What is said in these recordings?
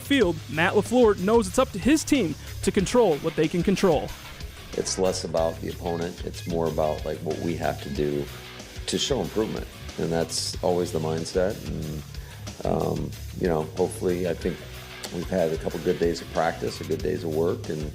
field, Matt LaFleur knows it's up to his team to control what they can control. It's less about the opponent. It's more about like what we have to do to show improvement. And that's always the mindset. And, hopefully I think we've had a couple good days of practice, a good days of work, and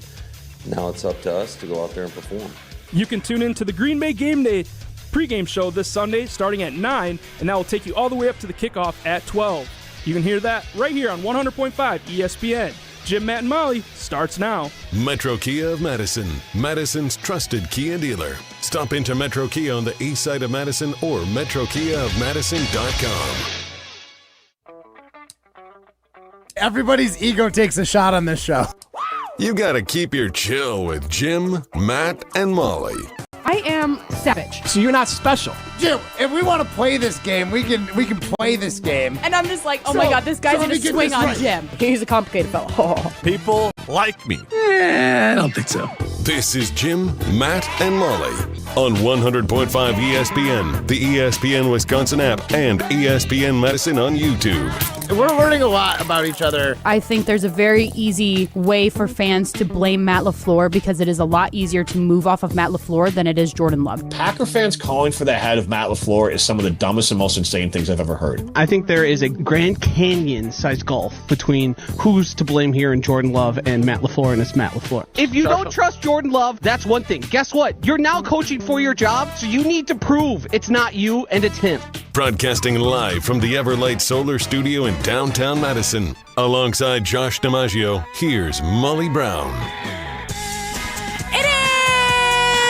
now it's up to us to go out there and perform. You can tune in to the Green Bay Game Day pregame show this Sunday starting at 9, and that will take you all the way up to the kickoff at 12. You can hear that right here on 100.5 ESPN. Jim, Matt, and Molly starts now. Metro Kia of Madison, Madison's trusted Kia dealer. Stop into Metro Kia on the east side of Madison or metrokiaofmadison.com. Everybody's ego takes a shot on this show. You gotta keep your chill with Jim, Matt, and Molly. I am savage. So you're not special. Jim, if we want to play this game, we can play this game. And I'm just like, oh my God, this guy's going to swing on Jim. He's a complicated fellow. Oh. People like me. I don't think so. This is Jim, Matt, and Molly on 100.5 ESPN, the ESPN Wisconsin app, and ESPN Madison on YouTube. We're learning a lot about each other. I think there's a very easy way for fans to blame Matt LaFleur because it is a lot easier to move off of Matt LaFleur than it is Jordan Love. Packer fans calling for the head of Matt LaFleur is some of the dumbest and most insane things I've ever heard. I think there is a Grand Canyon-sized gulf between who's to blame here in Jordan Love and Matt LaFleur, and it's Matt LaFleur. If you don't trust Jordan Love, that's one thing. Guess what? You're now coaching for your job, so you need to prove it's not you and it's him. Broadcasting live from the Everlight Solar Studio in downtown Madison. Alongside Josh DiMaggio, here's Molly Brown. It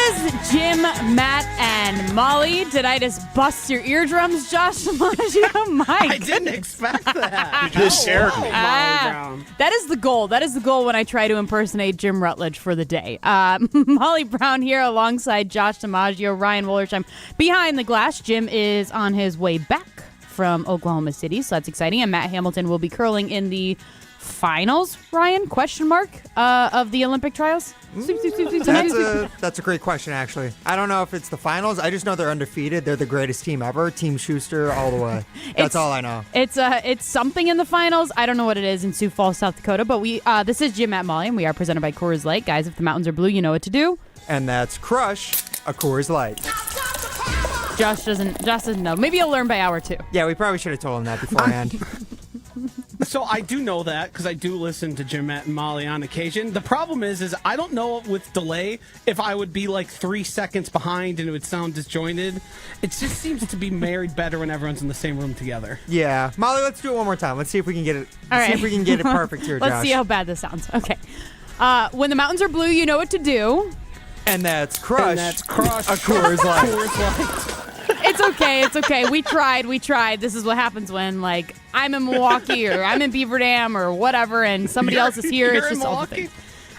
is Jim, Matt, and Molly. Did I just bust your eardrums, Josh DiMaggio? I didn't expect that. You just shared me. Molly Brown. That is the goal. That is the goal when I try to impersonate Jim Rutledge for the day. Molly Brown here alongside Josh DiMaggio, Ryan Wollersheim behind the glass. Jim is on his way back from Oklahoma City, so that's exciting. And Matt Hamilton will be curling in the finals, Ryan, question mark, of the Olympic trials? That's a great question, actually. I don't know if it's the finals. I just know they're undefeated. They're the greatest team ever. Team Schuster all the way. That's all I know. It's something in the finals. I don't know what it is in Sioux Falls, South Dakota, but this is Jim, Matt, Molly, and we are presented by Coors Light. Guys, if the mountains are blue, you know what to do. And that's crush a Coors Light. Josh doesn't know. Maybe he'll learn by hour 2. Yeah, we probably should have told him that beforehand. So I do know that because I do listen to Jim, Matt, and Molly on occasion. The problem is I don't know with delay if I would be like 3 seconds behind and it would sound disjointed. It just seems to be married better when everyone's in the same room together. Yeah. Molly, let's do it one more time. Let's see if we can get it. All right. See if we can get it perfect here, Josh. Let's see how bad this sounds. Okay. When the mountains are blue, you know what to do. And that's crush. A Coors Light. Coors Light. It's okay. We tried. This is what happens when, like, I'm in Milwaukee or I'm in Beaver Dam or whatever, and somebody else is here. It's just all the things.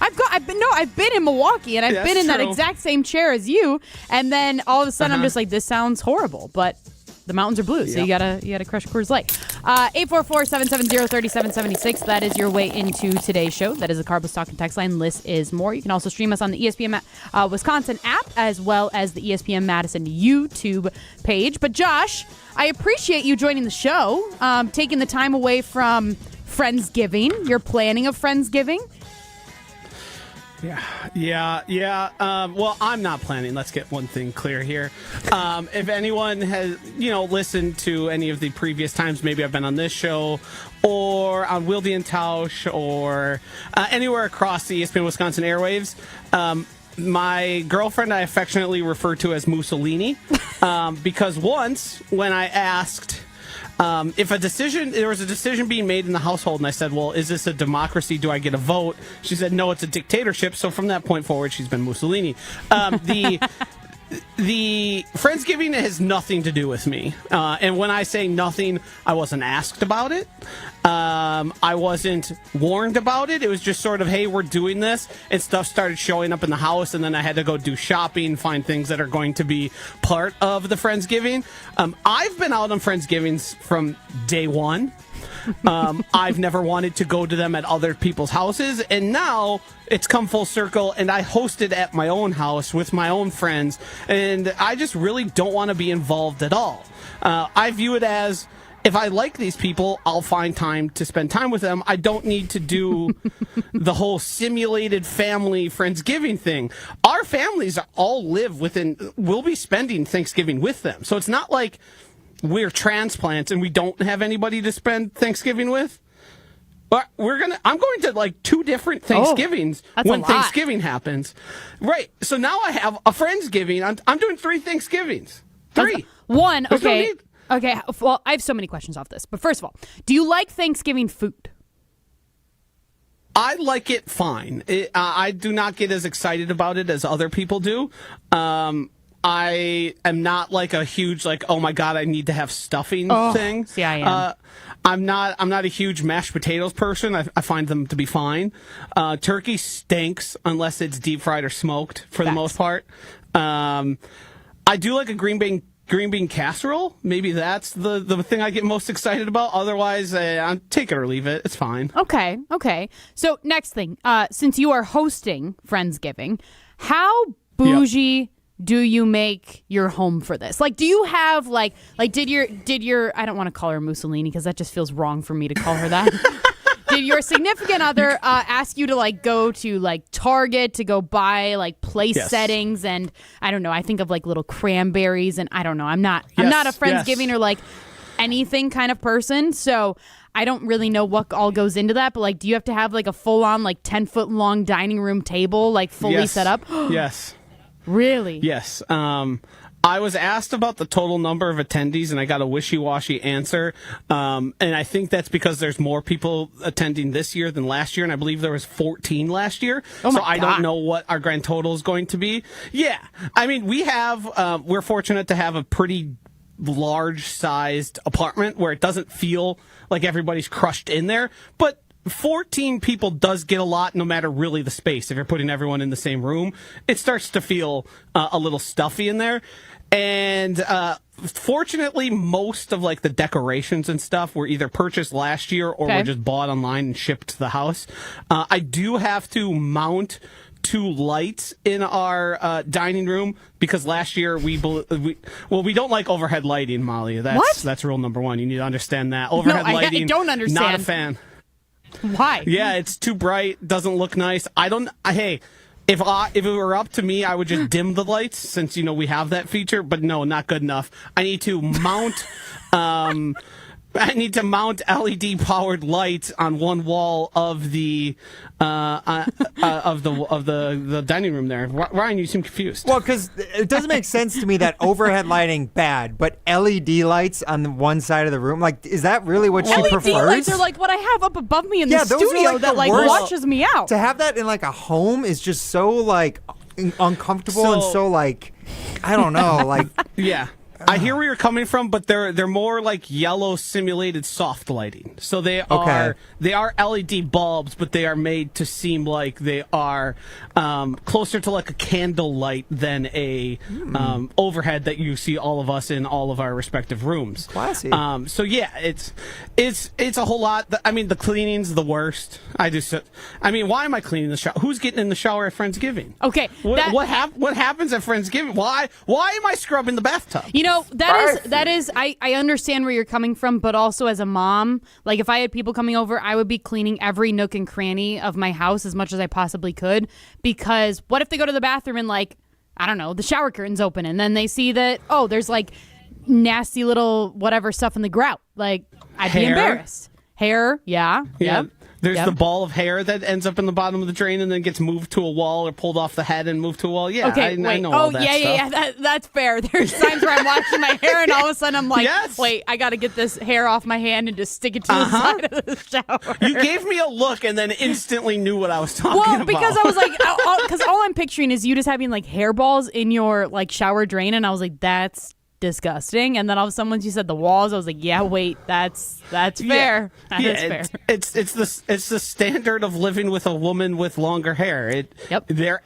I've been in Milwaukee, and I've been in that exact same chair as you, and then all of a sudden I'm just like, this sounds horrible, but the mountains are blue, so you gotta crush Coors Light. 844-770-3776. That is your way into today's show. That is the Carbless Talk and Text line. List is more. You can also stream us on the ESPN Wisconsin app as well as the ESPN Madison YouTube page. But Josh, I appreciate you joining the show, taking the time away from Friendsgiving, your planning of Friendsgiving. Yeah. Well, I'm not planning. Let's get one thing clear here. If anyone has, listened to any of the previous times, maybe I've been on this show or on Wilde and Tausch or anywhere across the ESPN Wisconsin airwaves, my girlfriend I affectionately refer to as Mussolini because once when I asked if there was a decision being made in the household, and I said, well, is this a democracy? Do I get a vote? She said, no, it's a dictatorship. So from that point forward, she's been Mussolini. The Friendsgiving has nothing to do with me. And when I say nothing, I wasn't asked about it. I wasn't warned about it. It was just sort of, hey, we're doing this. And stuff started showing up in the house. And then I had to go do shopping, find things that are going to be part of the Friendsgiving. I've been out on Friendsgivings from day one. I've never wanted to go to them at other people's houses, and now it's come full circle, and I hosted at my own house with my own friends, and I just really don't want to be involved at all. I view it as if I like these people, I'll find time to spend time with them. I don't need to do the whole simulated family Friendsgiving thing. Our families all live we'll be spending Thanksgiving with them. So it's not like we're transplants and we don't have anybody to spend Thanksgiving with. But I'm going to like 2 different Thanksgivings when Thanksgiving happens. Right. So now I have a Friendsgiving. I'm doing 3 Thanksgivings. 3. One, okay. Okay, well, I have so many questions off this. But first of all, do you like Thanksgiving food? I like it fine. I do not get as excited about it as other people do. I am not like a huge oh my God, I need to have stuffing thing. See, I am. I'm not a huge mashed potatoes person. I find them to be fine. Turkey stinks unless it's deep fried or smoked for the most part. I do like a green bean casserole. Maybe that's the thing I get most excited about. Otherwise, I'll take it or leave it. It's fine. Okay. So next thing, since you are hosting Friendsgiving, how bougie do you make your home for this? Like, do you have did your I don't want to call her Mussolini because that just feels wrong for me to call her that. Did your significant other ask you to go to Target to go buy place settings and I don't know, I think of little cranberries and I don't know, I'm not a Friendsgiving or anything kind of person, so I don't really know what all goes into that, but do you have to have a full on 10-foot long dining room table fully set up? Yes. Really? Yes. I was asked about the total number of attendees, and I got a wishy-washy answer. And I think that's because there's more people attending this year than last year, and I believe there was 14 last year. So I don't know what our grand total is going to be. Yeah. I mean, we're fortunate to have a pretty large-sized apartment where it doesn't feel like everybody's crushed in there, but 14 people does get a lot no matter really the space. If you're putting everyone in the same room, it starts to feel a little stuffy in there. And fortunately, most of the decorations and stuff were either purchased last year or were just bought online and shipped to the house. I do have to mount 2 lights in our dining room because last year we don't like overhead lighting, Molly. That's rule number 1. You need to understand that. Overhead lighting, I don't understand. Not a fan. Why? Yeah, it's too bright, doesn't look nice. Hey, if it were up to me, I would just dim the lights since we have that feature, but no, not good enough. I need to mount LED powered lights on one wall of the dining room there. Ryan, you seem confused. Well, because it doesn't make sense to me that overhead lighting bad, but LED lights on the one side of the room. Is that really what she prefers? LED lights are what I have up above me in the studio that watches me out. To have that in a home is just so uncomfortable and so I don't know yeah. I hear where you're coming from, but they're more yellow simulated soft lighting. So they are LED bulbs, but they are made to seem like they are closer to a candle light than a overhead that you see all of us in all of our respective rooms. Classy. So yeah, it's a whole lot. I mean, the cleaning's the worst. Why am I cleaning the shower? Who's getting in the shower at Friendsgiving? Okay. What happens at Friendsgiving? Why am I scrubbing the bathtub? That is I understand where you're coming from, but also as a mom, if I had people coming over, I would be cleaning every nook and cranny of my house as much as I possibly could, because what if they go to the bathroom and I don't know, the shower curtain's open and then they see that, there's nasty little whatever stuff in the grout. I'd be embarrassed. Hair, yeah. Yep. There's the ball of hair that ends up in the bottom of the drain and then gets moved to a wall or pulled off the head and moved to a wall. Yeah, okay, I know all that stuff. Yeah. That's fair. There's times where I'm washing my hair and all of a sudden I'm wait, I got to get this hair off my hand and just stick it to the side of the shower. You gave me a look and then instantly knew what I was talking about. Well, because I was because all I'm picturing is you just having hairballs in your shower drain, and I was that's disgusting. And then all of a sudden, once you said the walls, I was yeah, wait, that's fair. That is fair. It's the standard of living with a woman with longer hair. There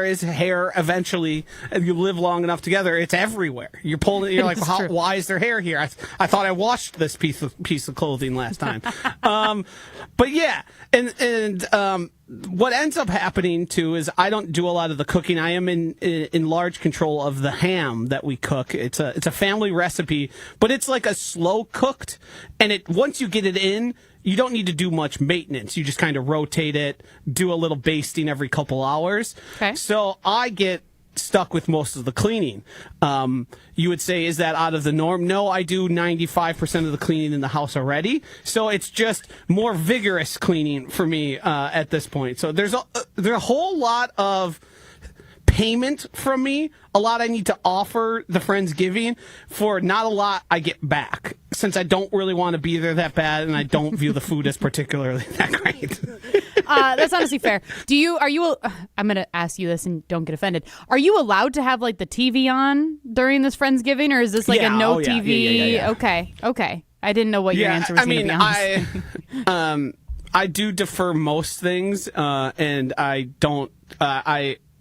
is hair eventually, and you live long enough together, it's everywhere. You're pulling. You're why is there hair here? I thought I washed this piece of clothing last time. But yeah, and what ends up happening too is I don't do a lot of the cooking. I am in large control of the ham that we cook. It's a it's a family recipe, but it's like a slow cooked, and once you get it in, you don't need to do much maintenance. You just kind of rotate it, do a little basting every couple hours. Okay. So I get stuck with most of the cleaning. You would say, is that out of the norm? No, I do 95% of the cleaning in the house already. So it's just more vigorous cleaning for me at this point. So there's a whole lot of payment from me, a lot I need to offer the Friendsgiving for not a lot I get back, since I don't really want to be there that bad and I don't view the food as particularly that great. That's honestly fair. I'm going to ask you this and don't get offended. Are you allowed to have like the TV on during this Friendsgiving, or is this like a no TV? Yeah. Okay. I didn't know what your answer was going to be honest. I do defer most things, and I don't,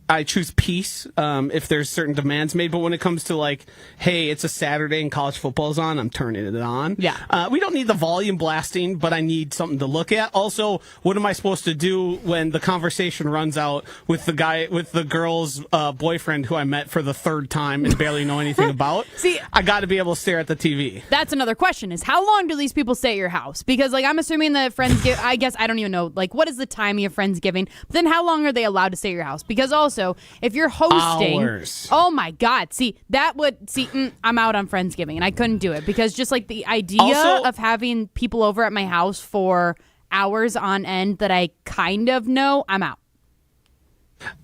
I choose peace if there's certain demands made, but when it comes to like, hey, it's a Saturday and college football's on, I'm turning it on. Yeah. We don't need the volume blasting, but I need something to look at. Also, what am I supposed to do when the conversation runs out with the girl's boyfriend who I met for the third time and barely know anything about? See, I got to be able to stare at the TV. That's another question: is how long do these people stay at your house? Because like I'm assuming that Friendsgiving, I guess I don't even know like what is the timing of Friendsgiving. But then how long are they allowed to stay at your house? Because also, if you're hosting, hours. Oh my God! I'm out on Friendsgiving, and I couldn't do it because just like the idea of having people over at my house for hours on end that I kind of know, I'm out.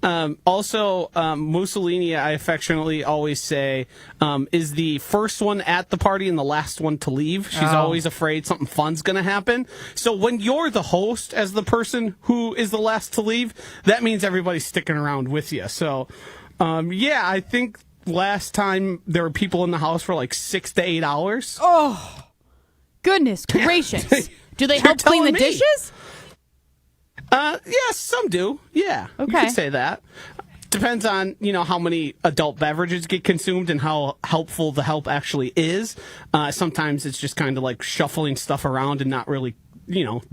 Mussolini, I affectionately always say, is the first one at the party and the last one to leave. She's always afraid something fun's going to happen. So when you're the host as the person who is the last to leave, that means everybody's sticking around with you. So, I think last time there were people in the house for like 6 to 8 hours. Oh, goodness gracious. Do they help clean the dishes? Yes, some do. Yeah, okay. You could say that. Depends on, how many adult beverages get consumed and how helpful the help actually is. Sometimes it's just kind of like shuffling stuff around and not really,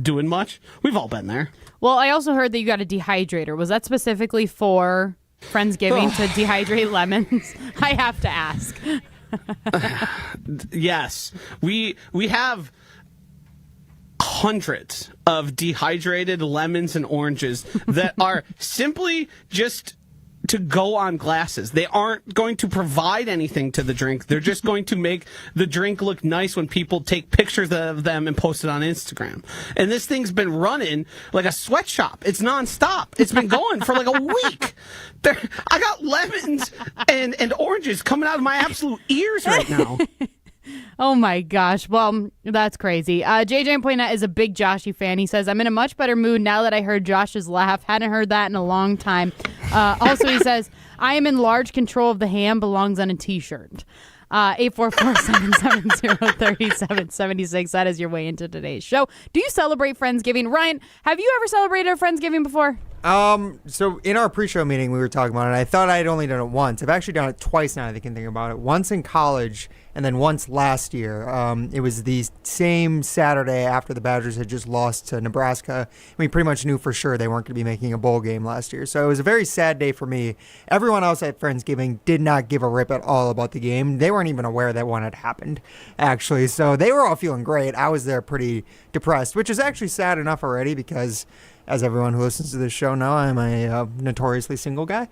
doing much. We've all been there. Well, I also heard that you got a dehydrator. Was that specifically for Friendsgiving to dehydrate lemons? I have to ask. Yes. We have hundreds of dehydrated lemons and oranges that are simply just to go on glasses. They aren't going to provide anything to the drink. They're just going to make the drink look nice when people take pictures of them and post it on Instagram. And this thing's been running like a sweatshop. It's nonstop. It's been going for like a week. I got lemons and oranges coming out of my absolute ears right now. Oh my gosh. Well, that's crazy. JJ Poinette is a big Joshy fan. He says, I'm in a much better mood now that I heard Josh's laugh. Hadn't heard that in a long time. Also, he says, I am in large control of the ham belongs on a t-shirt. 844-770-3776. That is your way into today's show. Do you celebrate Friendsgiving? Ryan, have you ever celebrated a Friendsgiving before? So in our pre-show meeting, we were talking about it. I thought I had only done it once. I've actually done it twice now that I can think about it. Once in college and then once last year. It was the same Saturday after the Badgers had just lost to Nebraska. We pretty much knew for sure they weren't going to be making a bowl game last year. So it was a very sad day for me. Everyone else at Friendsgiving did not give a rip at all about the game. They weren't even aware that one had happened, actually. So they were all feeling great. I was there pretty depressed, which is actually sad enough already because, as everyone who listens to this show know, I'm a notoriously single guy.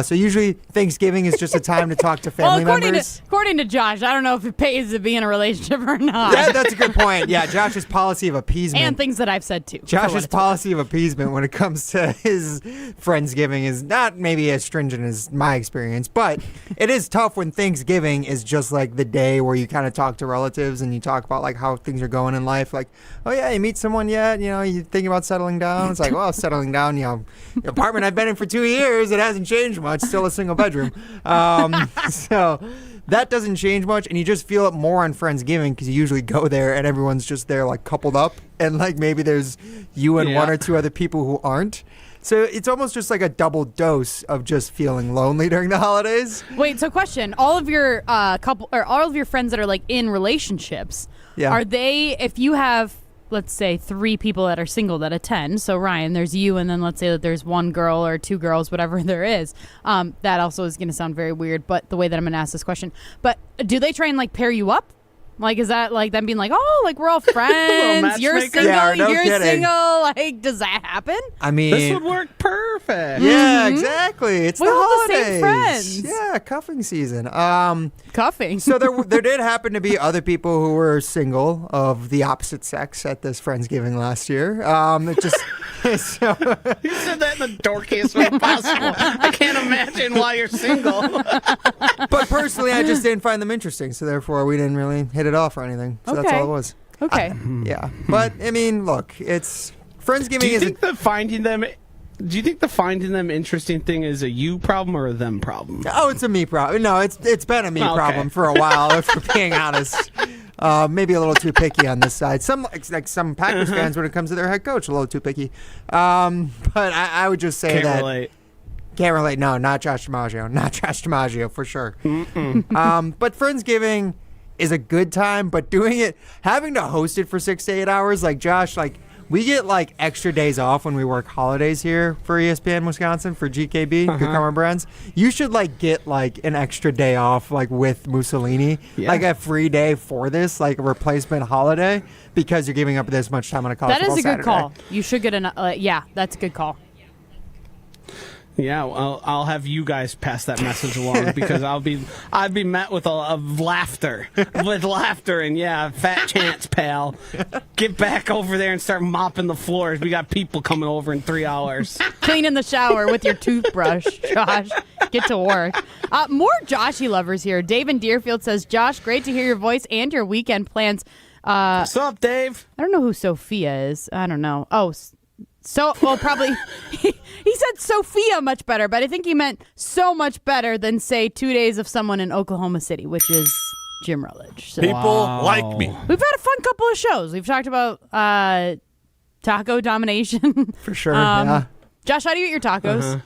So usually Thanksgiving is just a time to talk to family members. According to Josh, I don't know if it pays to be in a relationship or not. That's a good point. Yeah, Josh's policy of appeasement. And things that I've said too. Josh's policy of appeasement when it comes to his Friendsgiving is not maybe as stringent as my experience, but it is tough when Thanksgiving is just like the day where you kind of talk to relatives and you talk about like how things are going in life. Like, oh yeah, you meet someone yet? You thinking about settling down? It's like, well, settling down, the apartment I've been in for 2 years, it hasn't changed much, still a single bedroom. So that doesn't change much, and you just feel it more on Friendsgiving because you usually go there and everyone's just there like coupled up, and like maybe there's you and one or two other people who aren't. So it's almost just like a double dose of just feeling lonely during the holidays. Wait, so question: all of your all of your friends that are like in relationships, are they? If you have let's say 3 people that are single that attend. So Ryan, there's you, and then let's say that there's 1 girl or 2 girls, whatever there is. That also is going to sound very weird, but the way that I'm going to ask this question. But do they try and like pair you up? Like, is that like them being like, oh, like we're all friends, you're single, yeah, no you're kidding. single? Like, does that happen? I mean, This would work perfect. Yeah, exactly. It's We're the all holidays. the same friends. Yeah, cuffing season. Cuffing. So there did happen to be other people who were single of the opposite sex at this Friendsgiving last year. It just so, You said that in the dorkiest way possible. I can't imagine why you're single. but personally, I just didn't find them interesting, so therefore we didn't really hit it off or anything. So that's Okay. all it was. Okay. Yeah, but I mean, look, it's Friendsgiving. Do you think the finding them interesting thing is a you problem or a them problem? Oh, it's a me problem. No, it's been a me Okay. problem for a while, if we're being honest. Maybe a little too picky on this side. Some some Packers fans, when it comes to their head coach, a little too picky. But I would just say Can't that relate. can't relate. No, not Josh DiMaggio. Not Josh DiMaggio for sure. But Friendsgiving is a good time. But having to host it for 6 to 8 hours, like Josh, like. We get like extra days off when we work holidays here for ESPN Wisconsin for GKB, Cucumber Brands. You should like get like an extra day off like with Mussolini, like a free day for this, like a replacement holiday, because you're giving up this much time on a college That is football a good Saturday. call. You should get yeah, that's a good call. Yeah, well, I'll have you guys pass that message along because I'd be met with laughter, and yeah, fat chance, pal. Get back over there and start mopping the floors. We got people coming over in 3 hours. Clean in the shower with your toothbrush, Josh. Get to work. More Joshy lovers here. Dave in Deerfield says, Josh, great to hear your voice and your weekend plans. What's up, Dave? I don't know who Sophia is. I don't know. Oh, probably. He said Sophia much better, but I think he meant so much better than, say, 2 days of someone in Oklahoma City, which is Jim Rutledge. So. People like me. We've had a fun couple of shows. We've talked about taco domination. For sure, yeah. Josh, how do you eat your tacos?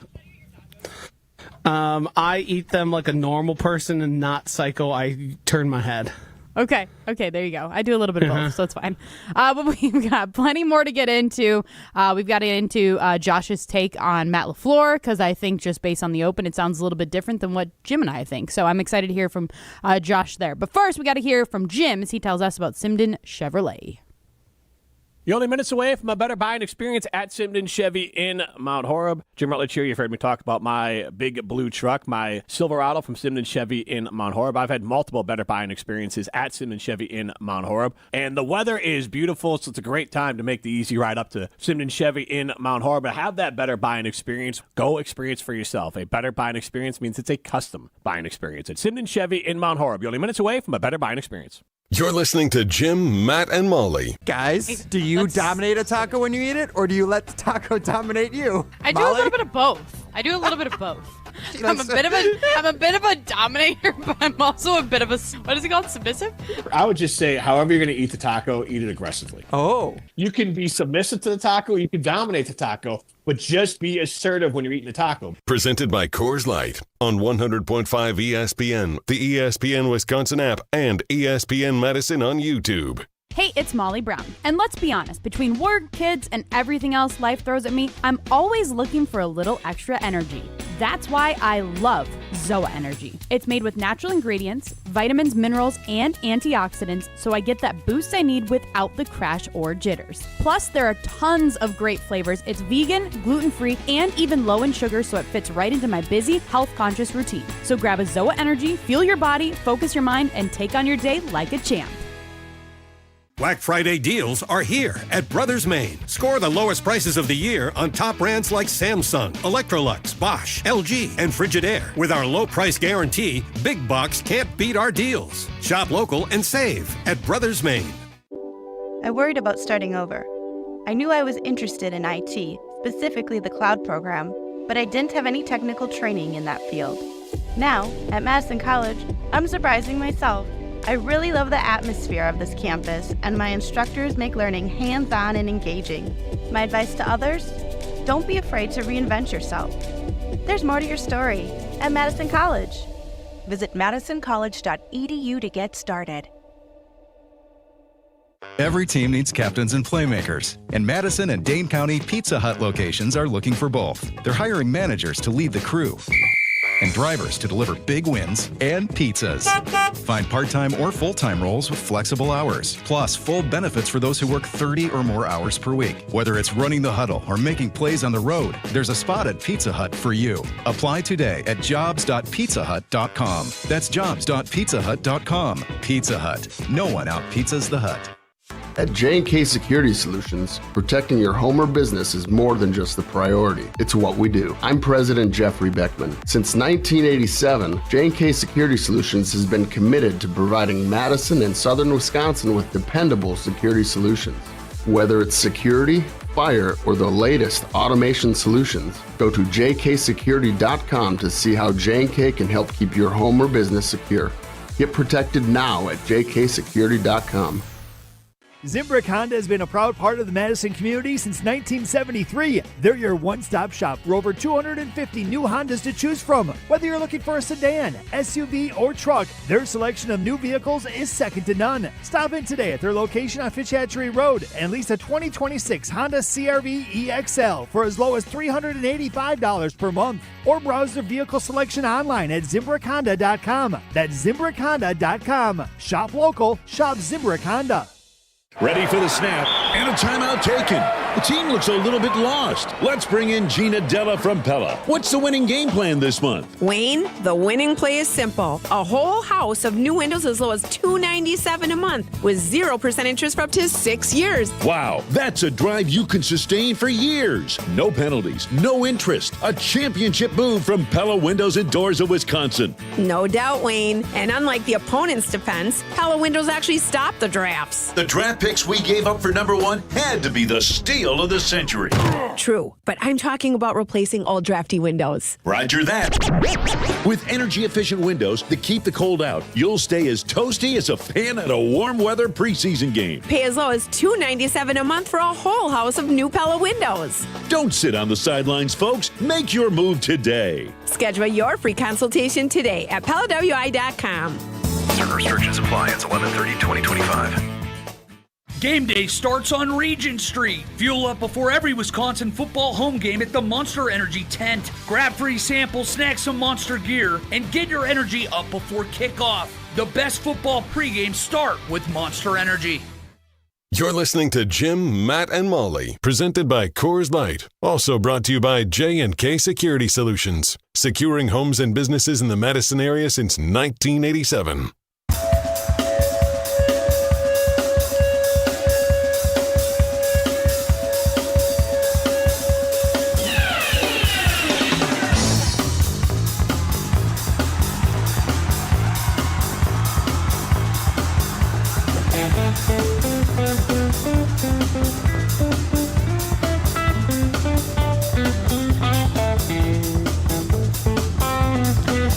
I eat them like a normal person and not psycho. I turn my head. Okay, there you go. I do a little bit of both, so it's fine. But we've got plenty more to get into. We've got to get into Josh's take on Matt LaFleur, because I think just based on the open, it sounds a little bit different than what Jim and I think. So I'm excited to hear from Josh there. But first, we got to hear from Jim as he tells us about Simden Chevrolet. You're only minutes away from a better buying experience at Simden Chevy in Mount Horeb. Jim Rutledge here. You've heard me talk about my big blue truck, my Silverado from Simden Chevy in Mount Horeb. I've had multiple better buying experiences at Simden Chevy in Mount Horeb. And the weather is beautiful, so it's a great time to make the easy ride up to Simden Chevy in Mount Horeb. But have that better buying experience. Go experience for yourself. A better buying experience means it's a custom buying experience at Simden Chevy in Mount Horeb. You're only minutes away from a better buying experience. You're listening to Jim, Matt, and Molly. Guys, do you dominate a taco when you eat it, or do you let the taco dominate you? I do a little bit of both. I'm a bit of a dominator, but I'm also a bit of a, what is it called, submissive? I would just say, however you're going to eat the taco, eat it aggressively. Oh. You can be submissive to the taco, you can dominate the taco, but just be assertive when you're eating the taco. Presented by Coors Light on 100.5 ESPN, the ESPN Wisconsin app, and ESPN Medicine on YouTube. Hey, it's Molly Brown. And let's be honest, between work, kids, and everything else life throws at me, I'm always looking for a little extra energy. That's why I love Zoa Energy. It's made with natural ingredients, vitamins, minerals, and antioxidants, so I get that boost I need without the crash or jitters. Plus, there are tons of great flavors. It's vegan, gluten-free, and even low in sugar, so it fits right into my busy, health-conscious routine. So grab a Zoa Energy, fuel your body, focus your mind, and take on your day like a champ. Black Friday deals are here at Brothers Maine. Score the lowest prices of the year on top brands like Samsung, Electrolux, Bosch, LG, and Frigidaire. With our low price guarantee, Big Box can't beat our deals. Shop local and save at Brothers Maine. I worried about starting over. I knew I was interested in IT, specifically the cloud program, but I didn't have any technical training in that field. Now, at Madison College, I'm surprising myself. I really love the atmosphere of this campus, and my instructors make learning hands-on and engaging. My advice to others? Don't be afraid to reinvent yourself. There's more to your story at Madison College. Visit madisoncollege.edu to get started. Every team needs captains and playmakers, and Madison and Dane County Pizza Hut locations are looking for both. They're hiring managers to lead the crew and drivers to deliver big wins and pizzas. Find part-time or full-time roles with flexible hours, plus full benefits for those who work 30 or more hours per week. Whether it's running the huddle or making plays on the road, there's a spot at Pizza Hut for you. Apply today at jobs.pizzahut.com. That's jobs.pizzahut.com. Pizza Hut. No one out-pizzas the Hut. At J&K Security Solutions, protecting your home or business is more than just the priority. It's what we do. I'm President Jeffrey Beckman. Since 1987, J&K Security Solutions has been committed to providing Madison and Southern Wisconsin with dependable security solutions. Whether it's security, fire, or the latest automation solutions, go to jksecurity.com to see how J&K can help keep your home or business secure. Get protected now at jksecurity.com. Zimbrick Honda has been a proud part of the Madison community since 1973. They're your one-stop shop for over 250 new Hondas to choose from. Whether you're looking for a sedan, SUV, or truck, their selection of new vehicles is second to none. Stop in today at their location on Fish Hatchery Road and lease a 2026 Honda CR-V EXL for as low as $385 per month. Or browse their vehicle selection online at ZimbrickHonda.com. That's ZimbrickHonda.com. Shop local, shop Zimbrick Honda. Ready for the snap and a timeout taken. The team looks a little bit lost. Let's bring in Gina Della from Pella. What's the winning game plan this month? Wayne, the winning play is simple. A whole house of new windows as low as $297 a month with 0% interest for up to 6 years. Wow, that's a drive you can sustain for years. No penalties, no interest. A championship move from Pella Windows and Doors of Wisconsin. No doubt, Wayne. And unlike the opponent's defense, Pella Windows actually stopped the drafts. The draft picks we gave up for number one had to be the steal of the century. True, but I'm talking about replacing old drafty windows. Roger that. With energy-efficient windows that keep the cold out, you'll stay as toasty as a fan at a warm weather preseason game. Pay as low as $297 a month for a whole house of new Pella windows. Don't sit on the sidelines, folks. Make your move today. Schedule your free consultation today at PellaWI.com. Certain restrictions apply. It's 11/30/2025. Game day starts on Regent Street. Fuel up before every Wisconsin football home game at the Monster Energy tent. Grab free samples, snag some Monster gear, and get your energy up before kickoff. The best football pregame start with Monster Energy. You're listening to Jim, Matt, and Molly, presented by Coors Light. Also brought to you by J&K Security Solutions, securing homes and businesses in the Madison area since 1987.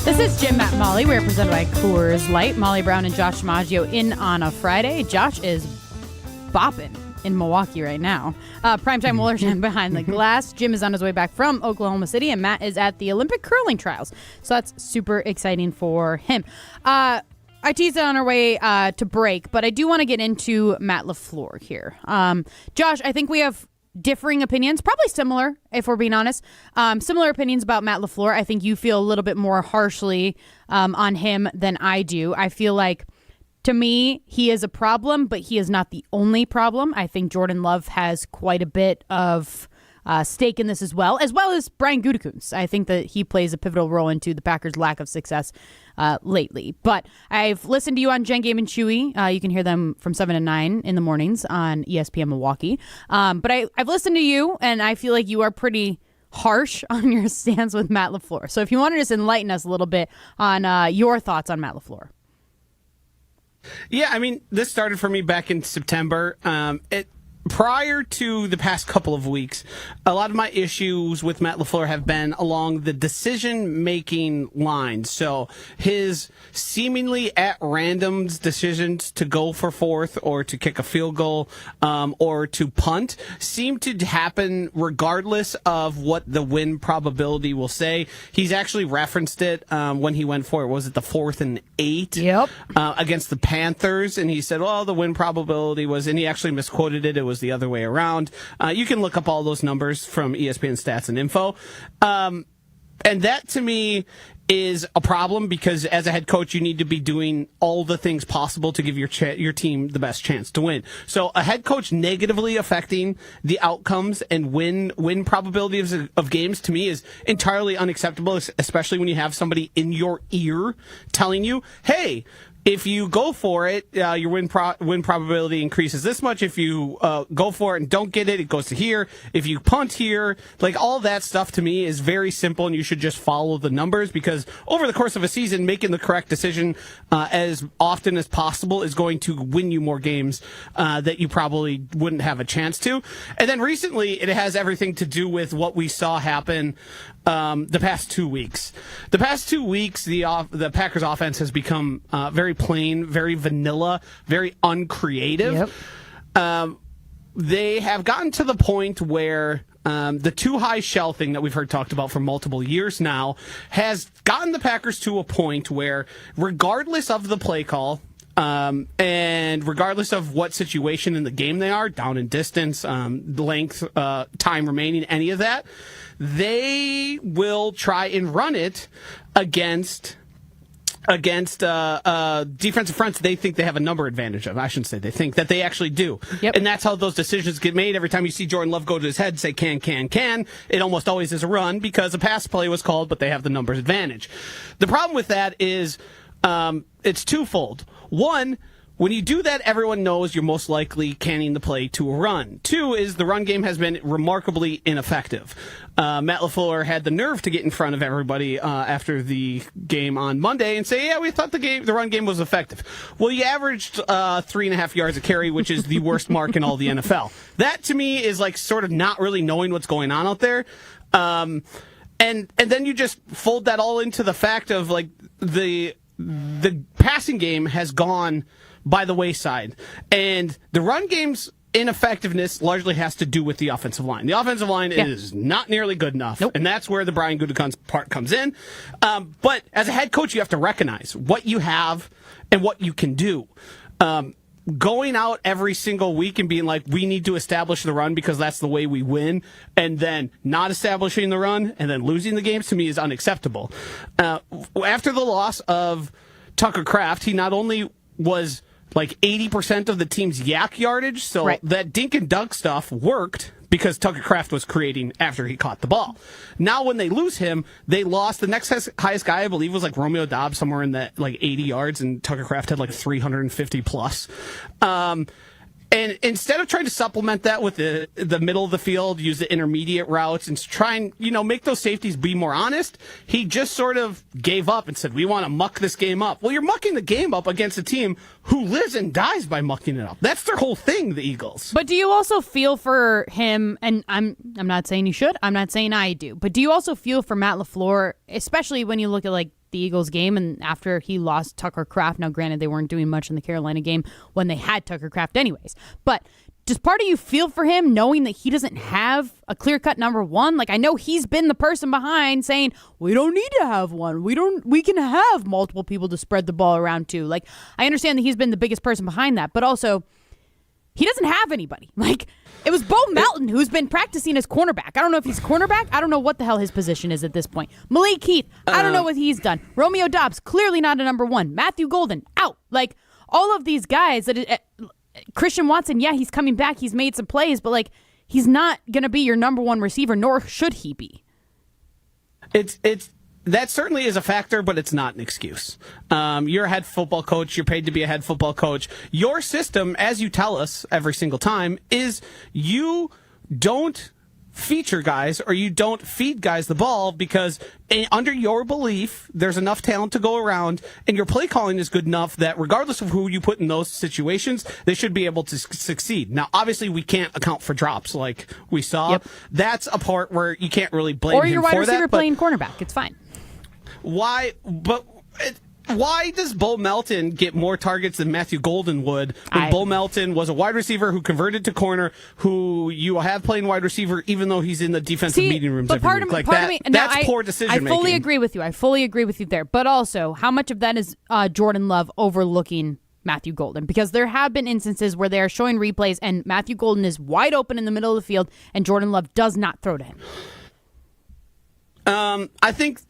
This is Jim, Matt, and Molly. We're presented by Coors Light. Molly Brown and Josh Maggio in on a Friday. Josh is bopping in Milwaukee right now. Primetime Woolerton behind the glass. Jim is on his way back from Oklahoma City, and Matt is at the Olympic curling trials. So that's super exciting for him. I teased it on our way to break, but I do want to get into Matt LaFleur here. Josh, I think we have differing opinions, probably similar, if we're being honest. Similar opinions about Matt LaFleur. I think you feel a little bit more harshly on him than I do. I feel like, to me, he is a problem, but he is not the only problem. I think Jordan Love has quite a bit of stake in this as well as Brian Gutekunst. I think that he plays a pivotal role into the Packers' lack of success lately. But I've listened to you on Jen, Game, and Chewy. You can hear them from 7 to 9 in the mornings on ESPN Milwaukee. But I've listened to you, and I feel like you are pretty harsh on your stance with Matt LaFleur. So if you want to just enlighten us a little bit on your thoughts on Matt LaFleur. Yeah, I mean, this started for me back in September. prior to the past couple of weeks, a lot of my issues with Matt LaFleur have been along the decision-making line. So his seemingly at random decisions to go for fourth or to kick a field goal or to punt seem to happen regardless of what the win probability will say. He's actually referenced it when he went for it. Was it the 4th and 8 against the Panthers? And he said, well, the win probability was, and he actually misquoted it. It was the other way around. You can look up all those numbers from ESPN Stats and Info. And that, to me, is a problem because as a head coach, you need to be doing all the things possible to give your team the best chance to win. So a head coach negatively affecting the outcomes and win probabilities of games, to me, is entirely unacceptable, especially when you have somebody in your ear telling you, hey, if you go for it, your win probability increases this much. If you go for it and don't get it, it goes to here. If you punt here, like all that stuff to me is very simple, and you should just follow the numbers because over the course of a season, making the correct decision as often as possible is going to win you more games that you probably wouldn't have a chance to. And then recently, it has everything to do with what we saw happen the past 2 weeks. The past 2 weeks, the Packers offense has become very plain, very vanilla, very uncreative. They have gotten to the point where the too high shell thing that we've heard talked about for multiple years now has gotten the Packers to a point where, regardless of the play call, and regardless of what situation in the game they are, down in distance, length, time remaining, any of that, they will try and run it against defensive fronts they think they have a number advantage of. I shouldn't say they think, that they actually do. And that's how those decisions get made. Every time you see Jordan Love go to his head and say can, it almost always is a run because a pass play was called, but they have the numbers advantage. The problem with that is it's twofold. One, when you do that, everyone knows you're most likely canning the play to a run. Two is the run game has been remarkably ineffective. Matt LaFleur had the nerve to get in front of everybody after the game on Monday and say, yeah, we thought the run game was effective. Well, you averaged 3.5 yards a carry, which is the worst mark in all the NFL. That, to me, is like sort of not really knowing what's going on out there. And then you just fold that all into the fact of like the passing game has gone by the wayside. And the run game's ineffectiveness largely has to do with the offensive line. The offensive line is not nearly good enough, and that's where the Brian Gutekunst part comes in. But as a head coach, you have to recognize what you have and what you can do. Going out every single week and being like, we need to establish the run because that's the way we win, and then not establishing the run and then losing the games, to me, is unacceptable. After the loss of Tucker Kraft, he not only was like 80% of the team's yak yardage, so that dink and dunk stuff worked because Tucker Kraft was creating after he caught the ball. Now when they lose him, they lost. The next highest guy, I believe, was like Romeo Doubs, somewhere in that like 80 yards, and Tucker Kraft had like 350 plus. And instead of trying to supplement that with the middle of the field, use the intermediate routes, and try and, make those safeties be more honest, he just sort of gave up and said, we want to muck this game up. Well, you're mucking the game up against a team who lives and dies by mucking it up. That's their whole thing, the Eagles. But do you also feel for him, and I'm not saying you should, I'm not saying I do, but do you also feel for Matt LaFleur, especially when you look at like the Eagles game and after he lost Tucker Kraft? Now, granted, they weren't doing much in the Carolina game when they had Tucker Kraft anyways, but does part of you feel for him knowing that he doesn't have a clear-cut number one? Like, I know he's been the person behind saying, we don't need to have one. We can have multiple people to spread the ball around to. Like, I understand that he's been the biggest person behind that, but also he doesn't have anybody. Like, it was Bo Melton who's been practicing as cornerback. I don't know if he's cornerback. I don't know what the hell his position is at this point. Malik Heath, I don't know what he's done. Romeo Doubs, clearly not a number one. Matthew Golden, out. Like, all of these guys. Christian Watson, yeah, he's coming back. He's made some plays, but, like, he's not going to be your number one receiver, nor should he be. That certainly is a factor, but it's not an excuse. You're a head football coach. You're paid to be a head football coach. Your system, as you tell us every single time, is you don't feature guys or you don't feed guys the ball because under your belief, there's enough talent to go around and your play calling is good enough that regardless of who you put in those situations, they should be able to succeed. Now, obviously, we can't account for drops like we saw. Yep. That's a part where you can't really blame him for that. Or your wide receiver playing cornerback. It's fine. Why does Bo Melton get more targets than Matthew Golden would when Bo Melton was a wide receiver who converted to corner, who you have playing wide receiver even though he's in the defensive meeting rooms every week? That's poor decision making. I fully agree with you. I fully agree with you there. But also, how much of that is Jordan Love overlooking Matthew Golden? Because there have been instances where they are showing replays and Matthew Golden is wide open in the middle of the field and Jordan Love does not throw to him. I think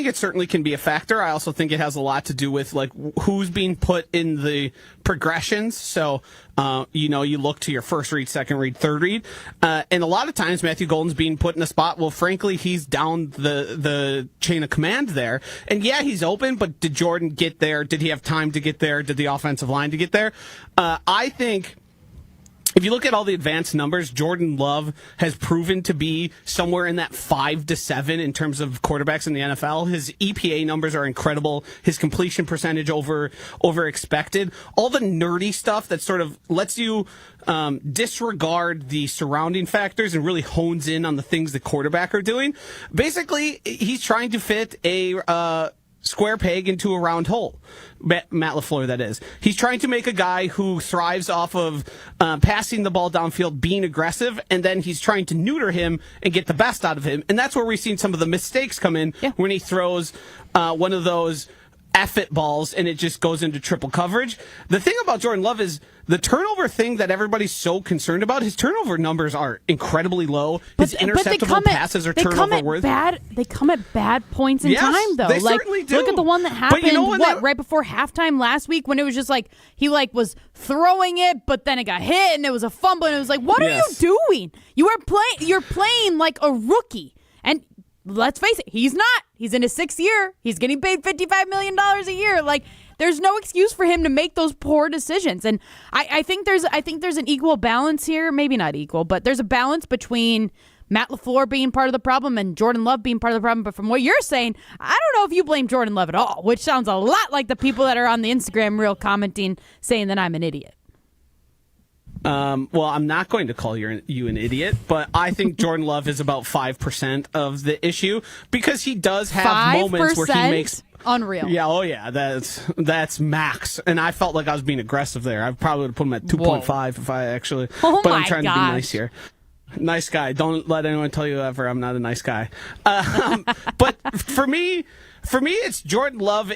it certainly can be a factor. I also think it has a lot to do with like who's being put in the progressions. So, you look to your first read, second read, third read, and a lot of times Matthew Golden's being put in a spot. Well, frankly, he's down the chain of command there, and yeah, he's open. But did Jordan get there? Did he have time to get there? Did the offensive line to get there? I think. If you look at all the advanced numbers, Jordan Love has proven to be somewhere in that 5 to 7 in terms of quarterbacks in the NFL. His EPA numbers are incredible. His completion percentage over expected. All the nerdy stuff that sort of lets you disregard the surrounding factors and really hones in on the things the quarterback are doing. Basically, he's trying to fit a square peg into a round hole. Matt LaFleur, that is. He's trying to make a guy who thrives off of passing the ball downfield, being aggressive, and then he's trying to neuter him and get the best out of him. And that's where we've seen some of the mistakes come in when he throws one of those F-it balls and it just goes into triple coverage. The thing about Jordan Love is the turnover thing that everybody's so concerned about, his turnover numbers are incredibly low. His interceptable passes are turnover worthy. They come at bad points in time, though. They certainly do. Look at the one that happened, right before halftime last week when it was just like, he was throwing it, but then it got hit and it was a fumble and it was like, what are you doing? You're playing like a rookie. And let's face it, he's not. He's in his 6th year. He's getting paid $55 million a year. Like, there's no excuse for him to make those poor decisions. And I think there's an equal balance here. Maybe not equal, but there's a balance between Matt LaFleur being part of the problem and Jordan Love being part of the problem. But from what you're saying, I don't know if you blame Jordan Love at all, which sounds a lot like the people that are on the Instagram reel commenting saying that I'm an idiot. Well, I'm not going to call you an idiot, but I think Jordan Love is about 5% of the issue because he does have moments where he makes unreal. Yeah, oh yeah, that's max. And I felt like I was being aggressive there. I probably would have put him at 2.5 if I actually. Oh but my I'm trying gosh. to be nice here. Nice guy. Don't let anyone tell you ever I'm not a nice guy. But for me, it's Jordan Love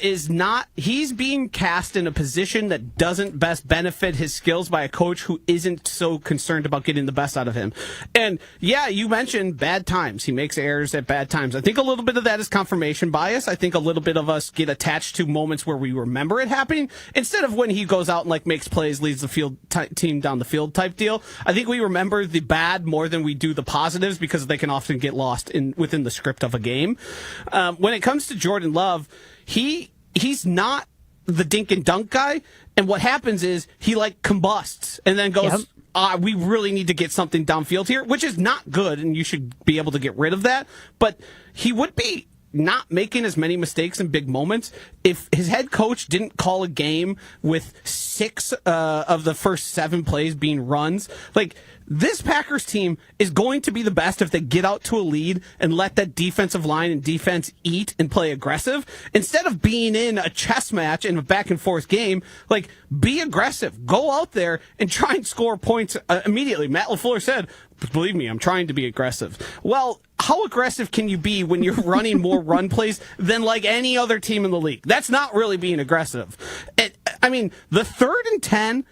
he's being cast in a position that doesn't best benefit his skills by a coach who isn't so concerned about getting the best out of him. And yeah, you mentioned bad times. He makes errors at bad times. I think a little bit of that is confirmation bias. I think a little bit of us get attached to moments where we remember it happening instead of when he goes out and makes plays, leads the team down the field type deal. I think we remember the bad more than we do the positives because they can often get lost within the script of a game. When it comes to Jordan Love, he's not the dink and dunk guy, and what happens is he combusts and then goes, we really need to get something downfield here, which is not good, and you should be able to get rid of that. But he would be not making as many mistakes in big moments if his head coach didn't call a game with 6 of the first 7 plays being runs. This Packers team is going to be the best if they get out to a lead and let that defensive line and defense eat and play aggressive. Instead of being in a chess match in a back and forth game, be aggressive. Go out there and try and score points immediately. Matt LaFleur said, believe me, I'm trying to be aggressive. Well, how aggressive can you be when you're running more run plays than any other team in the league? That's not really being aggressive. The 3rd and 10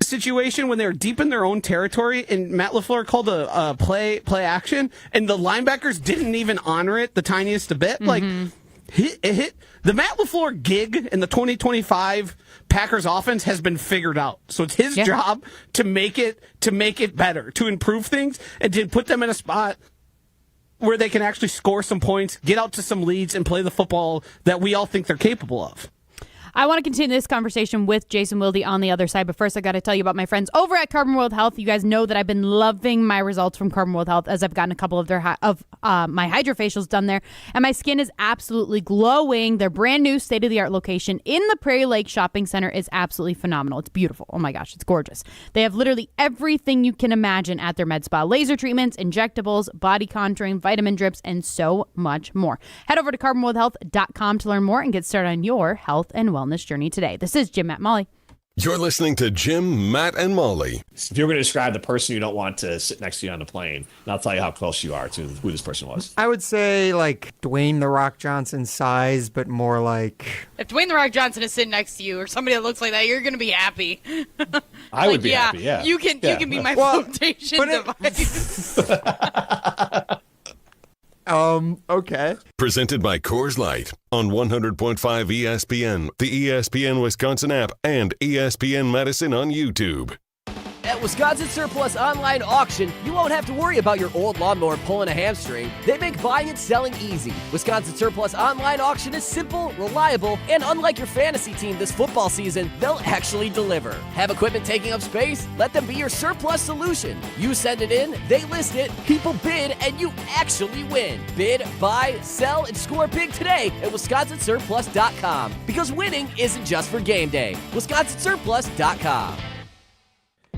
situation when they were deep in their own territory and Matt LaFleur called a play action and the linebackers didn't even honor it the tiniest a bit. Hit the Matt LaFleur gig in the 2025 Packers offense has been figured out. So it's his job to make it better, to improve things and to put them in a spot where they can actually score some points, get out to some leads and play the football that we all think they're capable of. I want to continue this conversation with Jason Wilde on the other side, but first I got to tell you about my friends over at Carbon World Health. You guys know that I've been loving my results from Carbon World Health as I've gotten a couple of my hydrofacials done there, and my skin is absolutely glowing. Their brand new state-of-the-art location in the Prairie Lake Shopping Center is absolutely phenomenal. It's beautiful. Oh my gosh, it's gorgeous. They have literally everything you can imagine at their med spa: laser treatments, injectables, body contouring, vitamin drips, and so much more. Head over to carbonworldhealth.com to learn more and get started on your health and wellness journey today. This is Jim, Matt, Molly. You're listening to Jim, Matt, and Molly. If you're going to describe the person you don't want to sit next to you on the plane, and I'll tell you how close you are to who this person was. I would say like Dwayne "The Rock" Johnson size, but more like... If Dwayne "The Rock" Johnson is sitting next to you or somebody that looks like that, you're going to be happy. I would be happy, yeah. You can be my flotation device. Okay. Presented by Coors Light on 100.5 ESPN, the ESPN Wisconsin app, and ESPN Madison on YouTube. At Wisconsin Surplus Online Auction, you won't have to worry about your old lawnmower pulling a hamstring. They make buying and selling easy. Wisconsin Surplus Online Auction is simple, reliable, and unlike your fantasy team this football season, they'll actually deliver. Have equipment taking up space? Let them be your surplus solution. You send it in, they list it, people bid, and you actually win. Bid, buy, sell, and score big today at WisconsinSurplus.com. Because winning isn't just for game day. WisconsinSurplus.com.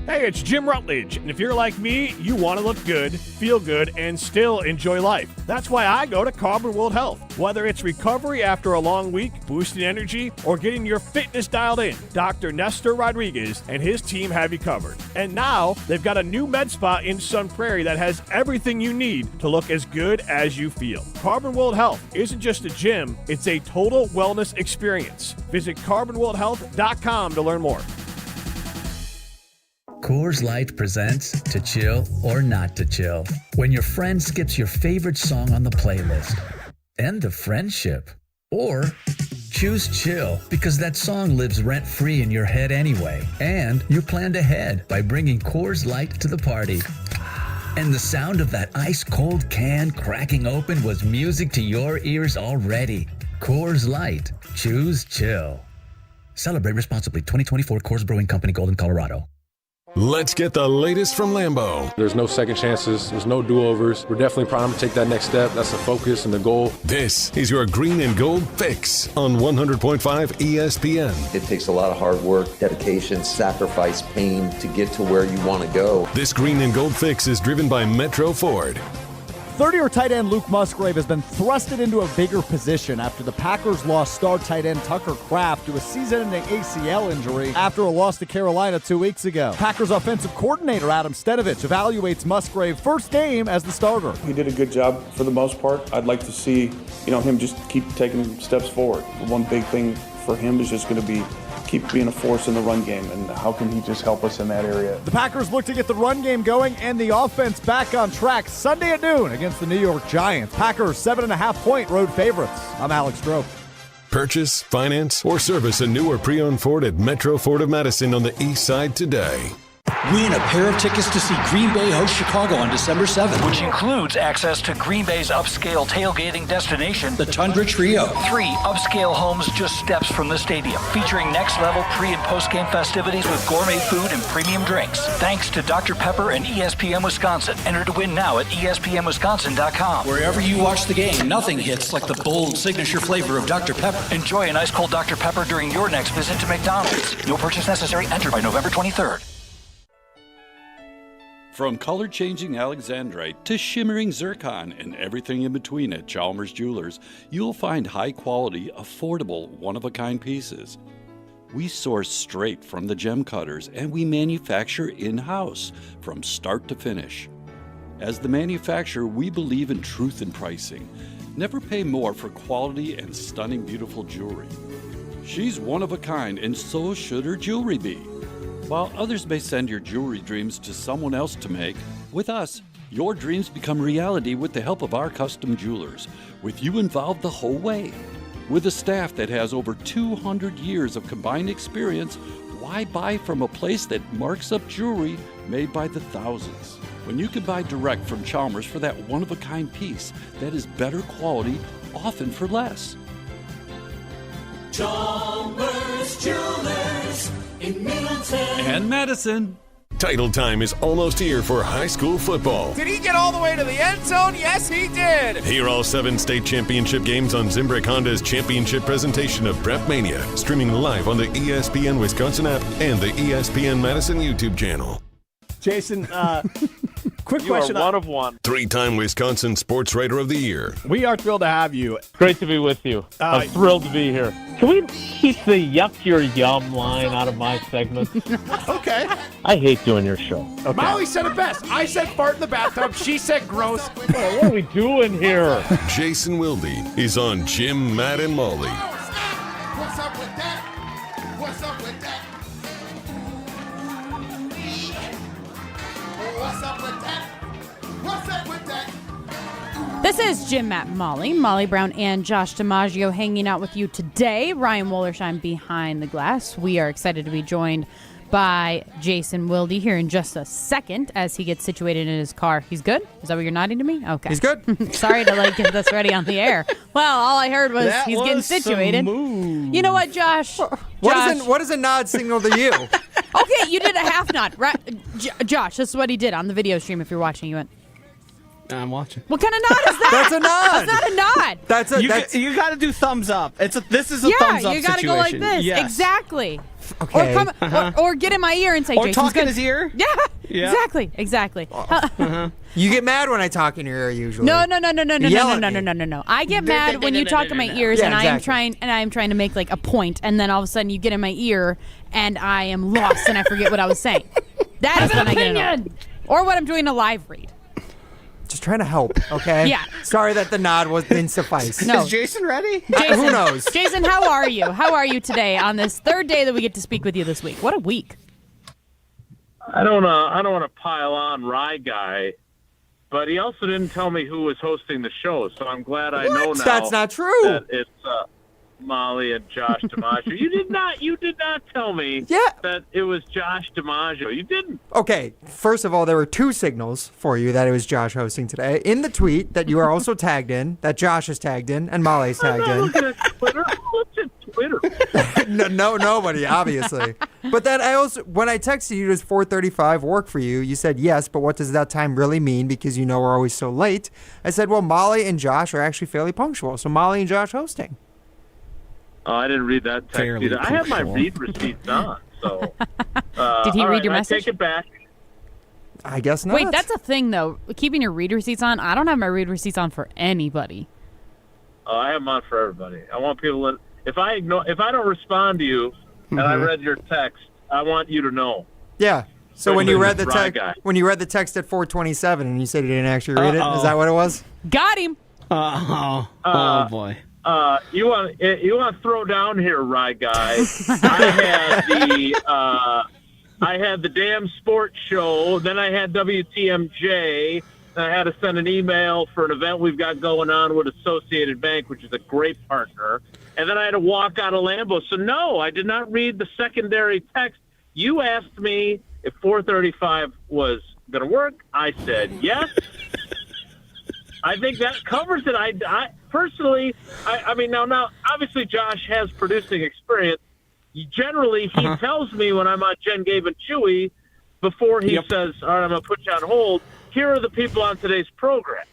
Hey, it's Jim Rutledge, and if you're like me, you want to look good, feel good, and still enjoy life. That's why I go to Carbon World Health. Whether it's recovery after a long week, boosting energy, or getting your fitness dialed in, Dr. Nestor Rodriguez and his team have you covered. And now, they've got a new med spa in Sun Prairie that has everything you need to look as good as you feel. Carbon World Health isn't just a gym, it's a total wellness experience. Visit carbonworldhealth.com to learn more. Coors Light presents To Chill or Not to Chill. When your friend skips your favorite song on the playlist. End of friendship. Or choose chill because that song lives rent-free in your head anyway. And you planned ahead by bringing Coors Light to the party. And the sound of that ice-cold can cracking open was music to your ears already. Coors Light. Choose chill. Celebrate responsibly. 2024 Coors Brewing Company, Golden, Colorado. Let's get the latest from Lambeau. There's no second chances. There's no do-overs. We're definitely primed to take that next step. That's the focus and the goal. This is your Green and Gold Fix on 100.5 ESPN. It takes a lot of hard work, dedication, sacrifice, pain to get to where you want to go. This Green and Gold Fix is driven by Metro Ford. Third-year tight end Luke Musgrave has been thrusted into a bigger position after the Packers lost star tight end Tucker Kraft to a season-ending ACL injury after a loss to Carolina 2 weeks ago. Packers offensive coordinator Adam Stenavich evaluates Musgrave's first game as the starter. He did a good job for the most part. I'd like to see, him just keep taking steps forward. The one big thing for him is just going to be keep being a force in the run game, and how can he just help us in that area? The Packers look to get the run game going and the offense back on track Sunday at noon against the New York Giants. Packers 7.5-point road favorites. I'm Alex Strope. Purchase, finance, or service a new or pre-owned Ford at Metro Ford of Madison on the east side today. Win a pair of tickets to see Green Bay host Chicago on December 7th, which includes access to Green Bay's upscale tailgating destination, the Tundra Trio. 3 upscale homes just steps from the stadium, featuring next-level pre- and post-game festivities with gourmet food and premium drinks. Thanks to Dr. Pepper and ESPN Wisconsin. Enter to win now at ESPNWisconsin.com. Wherever you watch the game, nothing hits like the bold signature flavor of Dr. Pepper. Enjoy an ice-cold Dr. Pepper during your next visit to McDonald's. No purchase necessary. Enter by November 23rd. From color-changing alexandrite to shimmering zircon and everything in between at Chalmers Jewelers, you'll find high-quality, affordable, one-of-a-kind pieces. We source straight from the gem cutters, and we manufacture in-house from start to finish. As the manufacturer, we believe in truth in pricing. Never pay more for quality and stunning, beautiful jewelry. She's one of a kind, and so should her jewelry be. While others may send your jewelry dreams to someone else to make, with us, your dreams become reality with the help of our custom jewelers, with you involved the whole way. With a staff that has over 200 years of combined experience, why buy from a place that marks up jewelry made by the thousands? When you can buy direct from Chalmers for that one-of-a-kind piece that is better quality, often for less. Chalmers. Alvarez Jewelers in Middleton and Madison. Title time is almost here for high school football. Did he get all the way to the end zone? Yes, he did. Hear all 7 state championship games on Zimbrick Honda's championship presentation of Prep Mania, streaming live on the ESPN Wisconsin app and the ESPN Madison YouTube channel. Jason, quick You question. are one of one. 3-time Wisconsin Sports Writer of the Year. We are thrilled to have you. Great to be with you. I'm thrilled to be here. Can we keep the yuck your yum line out of my segment? Okay. I hate doing your show. Okay. Molly said it best. I said fart in the bathtub. She said gross. What are we doing here? Jason Wilde is on Jim, Matt, and Molly. What's up with that? What's up with that? What's up with that? What's up with that? This is Jim, Matt, Molly. Molly Brown and Josh DiMaggio hanging out with you today. Ryan Wollersheim behind the glass. We are excited to be joined by Jason Wilde here in just a second as he gets situated in his car. He's good? Is that what you're nodding to me? Okay. He's good. Sorry to get this ready on the air. Well, all I heard was That he's was getting situated. You know what, Josh? What is a nod signal to you? Okay, you did a half nod. Right? Josh, this is what he did on the video stream if you're watching. You went, I'm watching. what kind of nod is that? That's a nod. That's not a nod. You got to do thumbs up. This is a yeah, thumbs up you gotta situation. go like this. Yes. Exactly. Okay. Or get in my ear and say, Or Jason's talk in good. his ear? Yeah. Yeah. Exactly. You get mad when I talk in your ear usually. No. Yell at me. No. I get mad when you talk in my ears, Yeah, and exactly. I am trying to make like a point, and then all of a sudden you get in my ear, and I am lost, and I forget what I was saying. That is when I get annoyed. Or when I'm doing a live read. Just trying to help, okay? Yeah. Sorry that the nod didn't suffice. No. Is Jason ready? Jason, who knows? Jason, how are you? How are you today on this third day that we get to speak with you this week? What a week. I don't want to pile on Rye Guy, but he also didn't tell me who was hosting the show, so I'm glad I know now. That's not true. That it's Molly and Josh DiMaggio. You did not tell me that it was Josh DiMaggio. You didn't. Okay, first of all, there were 2 signals for you that it was Josh hosting today. In the tweet that you are also tagged in, that Josh is tagged in, and Molly's tagged I'm not in. looking at Twitter. What's at Twitter? No, nobody, obviously. But then when I texted you, does 4:35 work for you? You said yes, but what does that time really mean? Because you know we're always so late. I said, well, Molly and Josh are actually fairly punctual, so Molly and Josh hosting. Oh, I didn't read that text either. I have my read receipts on, so. Did he read your I message? take it back. I guess not. Wait, that's a thing, though. Keeping your read receipts on, I don't have my read receipts on for anybody. Oh, I have them on for everybody. I want people to. If I don't respond to you, and I read your text, I want you to know. Yeah. So when you read the Rye text, Guy. when you read the text at 4:27, and you said you didn't actually read it, is that what it was? Got him. Oh boy. You want to throw down here, Rye Guy? I had the damn sports show. Then I had WTMJ. Then I had to send an email for an event we've got going on with Associated Bank, which is a great partner. And then I had to walk out of Lambeau. So no, I did not read the secondary text. You asked me if 4:35 was going to work. I said yes. I think that covers it. I personally, I mean, now, obviously Josh has producing experience. Generally, he tells me when I'm on Jen, Gabe, and Chewy before he says, all right, I'm going to put you on hold. Here are the people on today's program.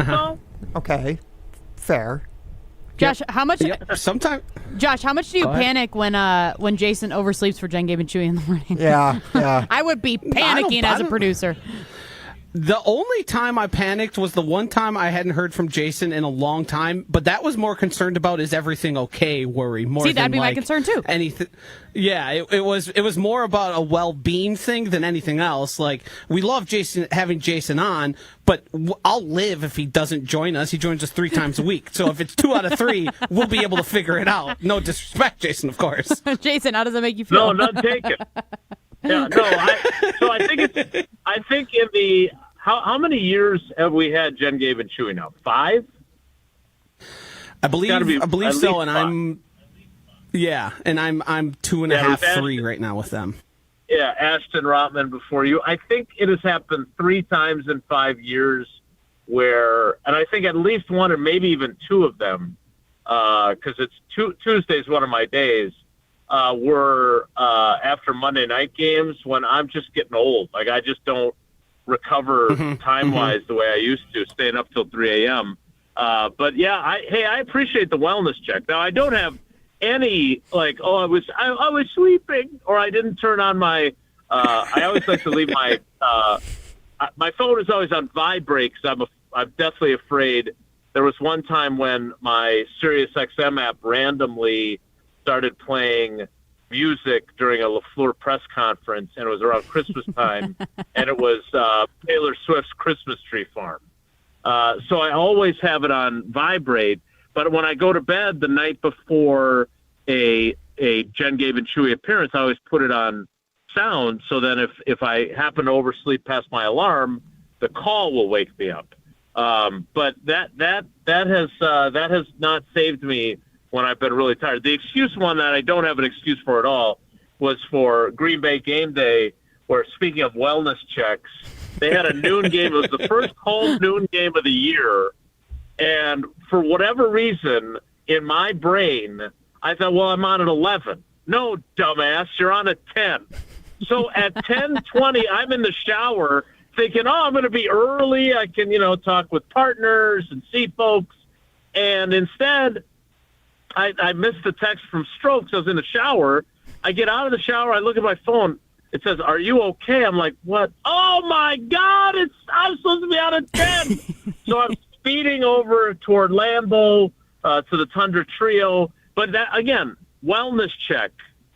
So, Okay, fair. Josh, how much? Sometimes. Josh, how much do you panic when Jason oversleeps for Jen, Gabe, and Chewy in the morning? Yeah. I would be panicking as a producer. The only time I panicked was the one time I hadn't heard from Jason in a long time, but that was more concerned about is everything okay worry. More See, than that'd be my concern too. Anything. Yeah, it was more about a well-being thing than anything else. Like, we love having Jason on, but I'll live if he doesn't join us. He joins us 3 times a week. So if it's 2 out of 3, we'll be able to figure it out. No disrespect, Jason, of course. Jason, how does that make you feel? No, none taken. Yeah, no. I think in the how many years have we had Jen, Gabe, and Chewy now? 5? I believe so, and 5. I'm 2.5, 3 right now with them. Yeah, Ashton Rotman before you. I think it has happened 3 times in 5 years where, and I think at least 1 or maybe even 2 of them, because it's Tuesday's one of my days, were after Monday night games when I'm just getting old. Like, I just don't recover time-wise the way I used to, staying up till 3 a.m. But, yeah, I appreciate the wellness check. Now, I don't have any, like, I was sleeping, or I didn't turn on my I always like to leave my my phone is always on vibrate because I'm deathly afraid. There was one time when my SiriusXM app randomly started playing music during a LaFleur press conference, and it was around Christmas time, and it was Taylor Swift's Christmas Tree Farm. So I always have it on vibrate, but when I go to bed the night before a Jen, Gabe, and Chewy appearance, I always put it on sound, so then if I happen to oversleep past my alarm, the call will wake me up. But that has not saved me when I've been really tired. The excuse one that I don't have an excuse for at all was for Green Bay game day, where, speaking of wellness checks, they had a noon game. It was the first home noon game of the year, and for whatever reason, in my brain, I thought, well, I'm on at 11. No, dumbass, you're on at 10. So at 10:20, I'm in the shower thinking, I'm going to be early. I can, talk with partners and see folks. And instead, I missed the text from Strokes. I was in the shower. I get out of the shower. I look at my phone. It says, "Are you okay?" I'm like, what? Oh, my God. I'm supposed to be out at 10. So I'm speeding over toward Lambeau to the Tundra Trio. But that, again, wellness check.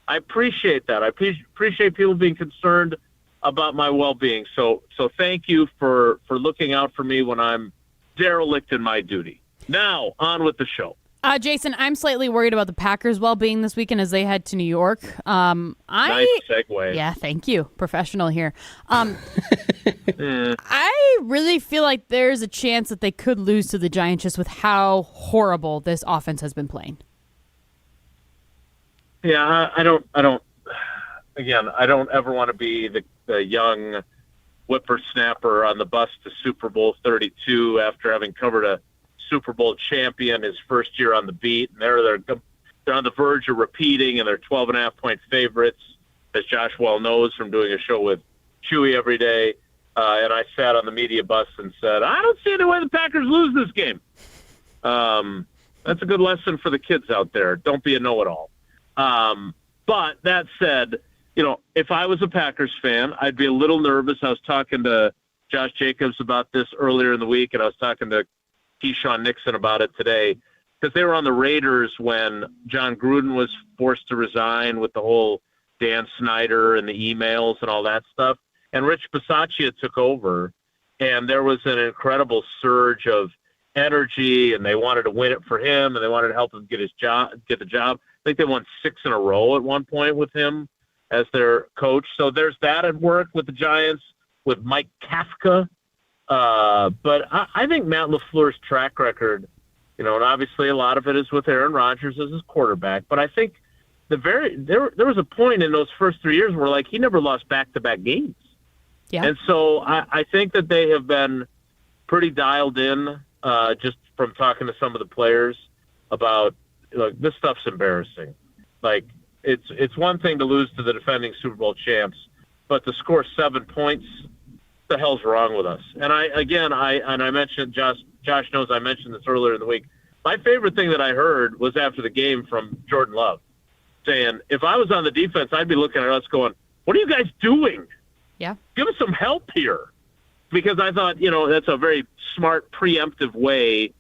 I appreciate that. I appreciate people being concerned about my well-being. So thank you for looking out for me when I'm derelict in my duty. Now, on with the show. Jason, I'm slightly worried about the Packers' well-being this weekend as they head to New York. Nice segue. Yeah, thank you. Professional here. I really feel like there's a chance that they could lose to the Giants just with how horrible this offense has been playing. Yeah, I don't ever want to be the young whippersnapper on the bus to Super Bowl 32 after having covered a Super Bowl champion his first year on the beat, and they're on the verge of repeating, and they're 12.5-point favorites, as Josh well knows from doing a show with Chewy every day. And I sat on the media bus and said, I don't see any way the Packers lose this game. That's a good lesson for the kids out there. Don't be a know-it-all. But that said, if I was a Packers fan, I'd be a little nervous. I was talking to Josh Jacobs about this earlier in the week, and I was talking to Keyshawn Nixon about it today, because they were on the Raiders when John Gruden was forced to resign with the whole Dan Snyder and the emails and all that stuff. And Rich Bisaccia took over, and there was an incredible surge of energy, and they wanted to win it for him, and they wanted to help him get the job. I think they won 6 in a row at one point with him as their coach. So there's that at work with the Giants, with Mike Kafka. But I think Matt LaFleur's track record, and obviously a lot of it is with Aaron Rodgers as his quarterback, but I think there was a point in those first 3 years where, he never lost back-to-back games. Yeah. And so I think that they have been pretty dialed in, just from talking to some of the players about, this stuff's embarrassing. It's one thing to lose to the defending Super Bowl champs, but to score 7 points, what the hell's wrong with us? And I mentioned, Josh knows I mentioned this earlier in the week. My favorite thing that I heard was after the game from Jordan Love saying, if I was on the defense, I'd be looking at us going, what are you guys doing? Yeah. Give us some help here. Because I thought, that's a very smart preemptive way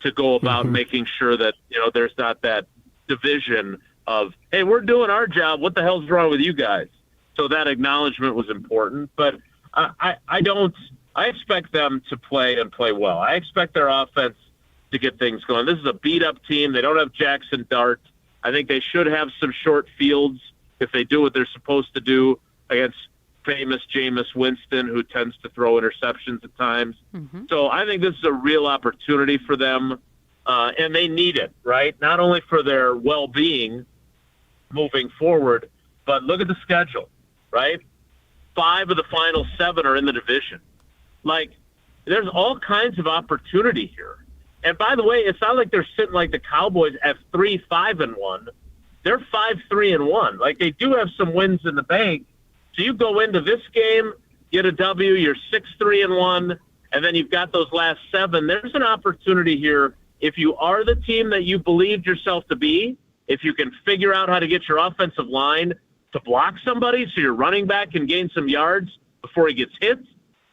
to go about making sure that, there's not that division of, hey, we're doing our job. What the hell's wrong with you guys? So that acknowledgement was important. But I expect them to play and play well. I expect their offense to get things going. This is a beat-up team. They don't have Jackson Dart. I think they should have some short fields if they do what they're supposed to do against famous Jameis Winston, who tends to throw interceptions at times. Mm-hmm. So I think this is a real opportunity for them, and they need it, right? Not only for their well-being moving forward, but look at the schedule, right? 5 of the final 7 are in the division. There's all kinds of opportunity here. And by the way, it's not like they're sitting like the Cowboys at 3-5-1. they're 5-3-1. Like, they do have some wins in the bank. So you go into this game, get a W, you're 6-3-1, and then you've got those last 7. There's an opportunity here. If you are the team that you believed yourself to be, if you can figure out how to get your offensive line to block somebody so your running back can gain some yards before he gets hit,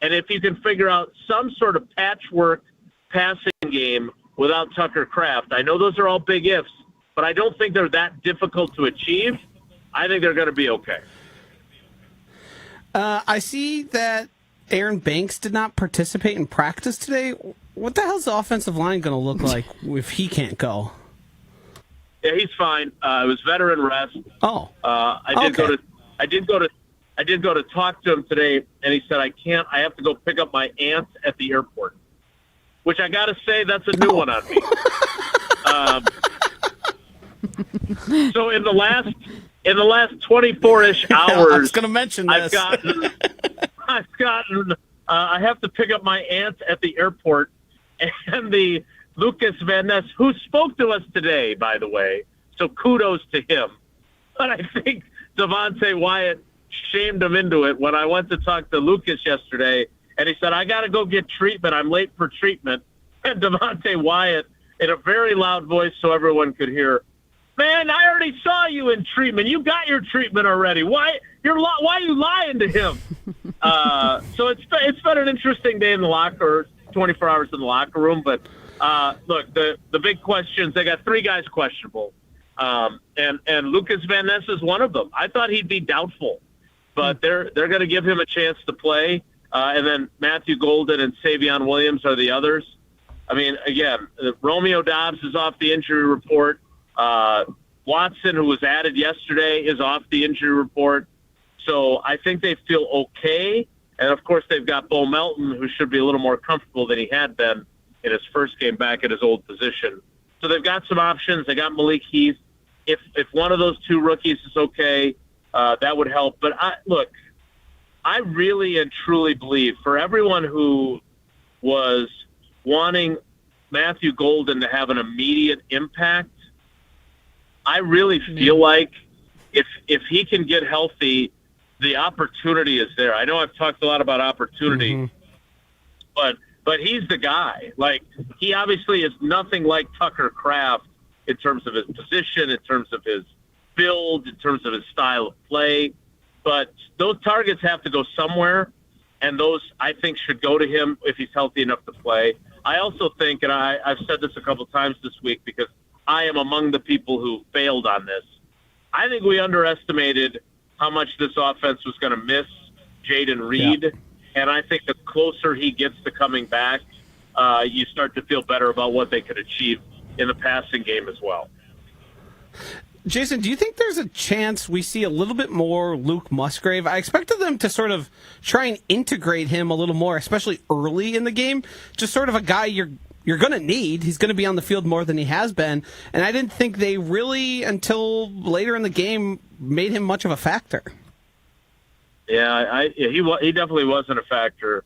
and if you can figure out some sort of patchwork passing game without Tucker Kraft. I know those are all big ifs, but I don't think they're that difficult to achieve. I think they're going to be okay. I see that Aaron Banks did not participate in practice today. What the hell's the offensive line going to look like if he can't go? Yeah, he's fine. It was veteran rest. Oh, I did go to talk to him today, and he said, I have to go pick up my aunt at the airport, which I got to say, that's a new one on me. So in the last 24-ish hours, I was going to mention this. I have to pick up my aunt at the airport, and the Lucas Van Ness, who spoke to us today, by the way, so kudos to him. But I think Devontae Wyatt shamed him into it when I went to talk to Lucas yesterday, and he said, I got to go get treatment. I'm late for treatment. And Devontae Wyatt, in a very loud voice so everyone could hear, man, I already saw you in treatment. You got your treatment already. Why are you lying to him? So it's been an interesting day in the locker, 24 hours in the locker room. But look, the big questions, they got 3 guys questionable. And Lucas Van Ness is one of them. I thought he'd be doubtful, but they're going to give him a chance to play. And then Matthew Golden and Savion Williams are the others. I mean, again, Romeo Dobbs is off the injury report. Watson, who was added yesterday, is off the injury report. So I think they feel okay. And, of course, they've got Bo Melton, who should be a little more comfortable than he had been in his first game back at his old position. So they've got some options. They got Malik Heath. If one of those 2 rookies is okay, that would help. But, I really and truly believe for everyone who was wanting Matthew Golden to have an immediate impact, I really feel like if he can get healthy, the opportunity is there. I know I've talked a lot about opportunity, but he's the guy. Like, he obviously is nothing like Tucker Kraft in terms of his position, in terms of his build, in terms of his style of play. But those targets have to go somewhere, and those, I think, should go to him if he's healthy enough to play. I also think, and I've said this a couple times this week because I am among the people who failed on this, I think we underestimated how much this offense was going to miss Jaden Reed. Yeah. And I think the closer he gets to coming back, you start to feel better about what they could achieve in the passing game as well. Jason, do you think there's a chance we see a little bit more Luke Musgrave? I expected them to sort of try and integrate him a little more, especially early in the game. Just sort of a guy you're going to need. He's going to be on the field more than he has been. And I didn't think they really, until later in the game, made him much of a factor. Yeah, he definitely wasn't a factor.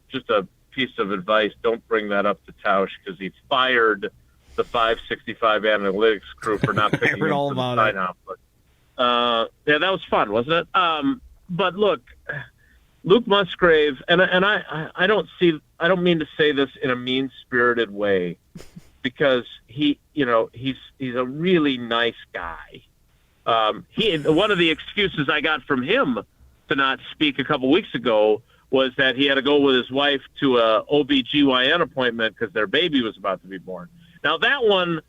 Just a piece of advice, don't bring that up to Tausch because he fired the 565 analytics crew for not picking him for the sign-off. Yeah, that was fun, wasn't it? But look, Luke Musgrave, and I don't mean to say this in a mean-spirited way, because he's a really nice guy. One of the excuses I got from him to not speak a couple weeks ago was that he had to go with his wife to a OBGYN appointment because their baby was about to be born. Now that one,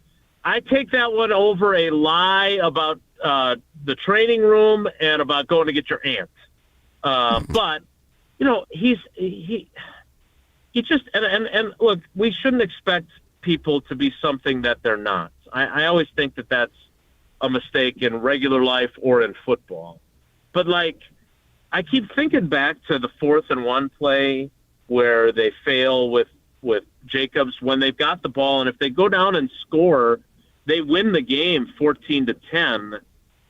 I take that one over a lie about the training room and about going to get your aunt. But he just and look, we shouldn't expect people to be something that they're not. I always think that that's a mistake in regular life or in football. But I keep thinking back to the 4th and 1 play where they fail with Jacobs when they've got the ball, and if they go down and score, they win the game 14-10.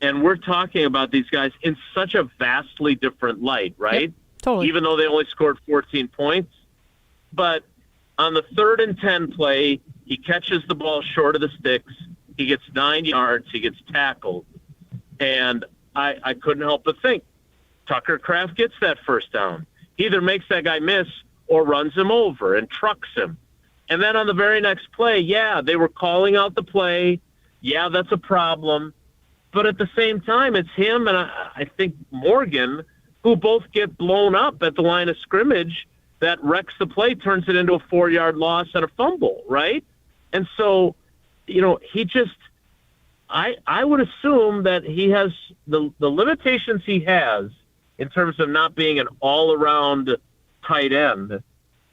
And we're talking about these guys in such a vastly different light, right? Yep, totally. Even though they only scored 14 points. But on the 3rd and 10 play, he catches the ball short of the sticks. He gets 9 yards. He gets tackled. And I couldn't help but think, Tucker Kraft gets that first down. He either makes that guy miss or runs him over and trucks him. And then on the very next play, they were calling out the play. Yeah, that's a problem. But at the same time, it's him and I think Morgan who both get blown up at the line of scrimmage that wrecks the play, turns it into a 4-yard loss and a fumble, right? And so, he just – I would assume that he has the limitations he has in terms of not being an all-around tight end. And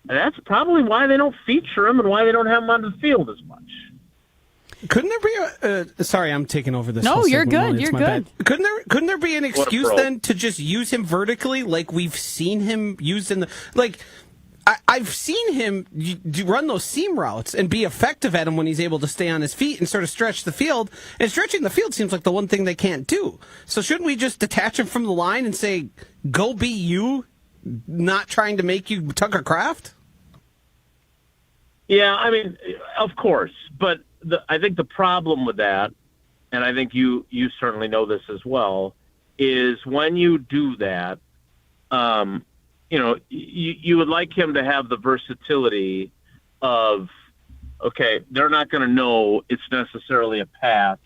that's probably why they don't feature him and why they don't have him on the field as much. Couldn't there be sorry, I'm taking over this. No, whole you're segment, good. You're bad. good. Couldn't there be an excuse then to just use him vertically like we've seen him used in the I've seen him run those seam routes and be effective at him when he's able to stay on his feet and sort of stretch the field. And stretching the field seems like the one thing they can't do. So shouldn't we just detach him from the line and say, go be you, not trying to make you Tucker Kraft? Yeah, I mean, of course. But I think the problem with that, and I think you certainly know this as well, is when you do that, you would like him to have the versatility of, okay, they're not going to know it's necessarily a pass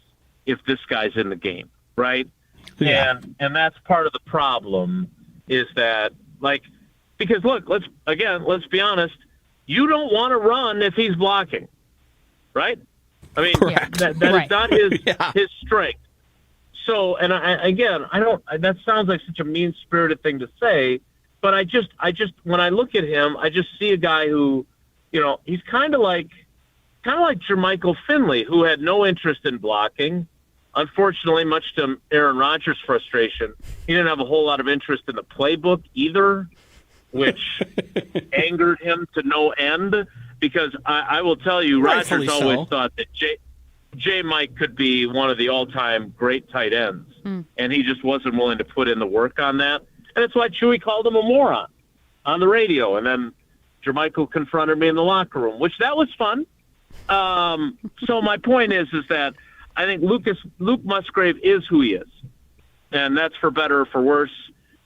if this guy's in the game, right? Yeah. And that's part of the problem is that, because look, let's be honest, you don't want to run if he's blocking, right? I mean, that is not his strength. So, and that sounds like such a mean-spirited thing to say, but I just when I look at him, I just see a guy who, he's kind of like Jermichael Finley, who had no interest in blocking. Unfortunately, much to Aaron Rodgers' frustration, he didn't have a whole lot of interest in the playbook either, which angered him to no end. Because I will tell you, Rodgers always thought that J. Mike could be one of the all-time great tight ends, and he just wasn't willing to put in the work on that. And that's why Chewy called him a moron on the radio. And then Jermichael confronted me in the locker room, which that was fun. So my point is that I think Luke Musgrave is who he is. And that's for better or for worse.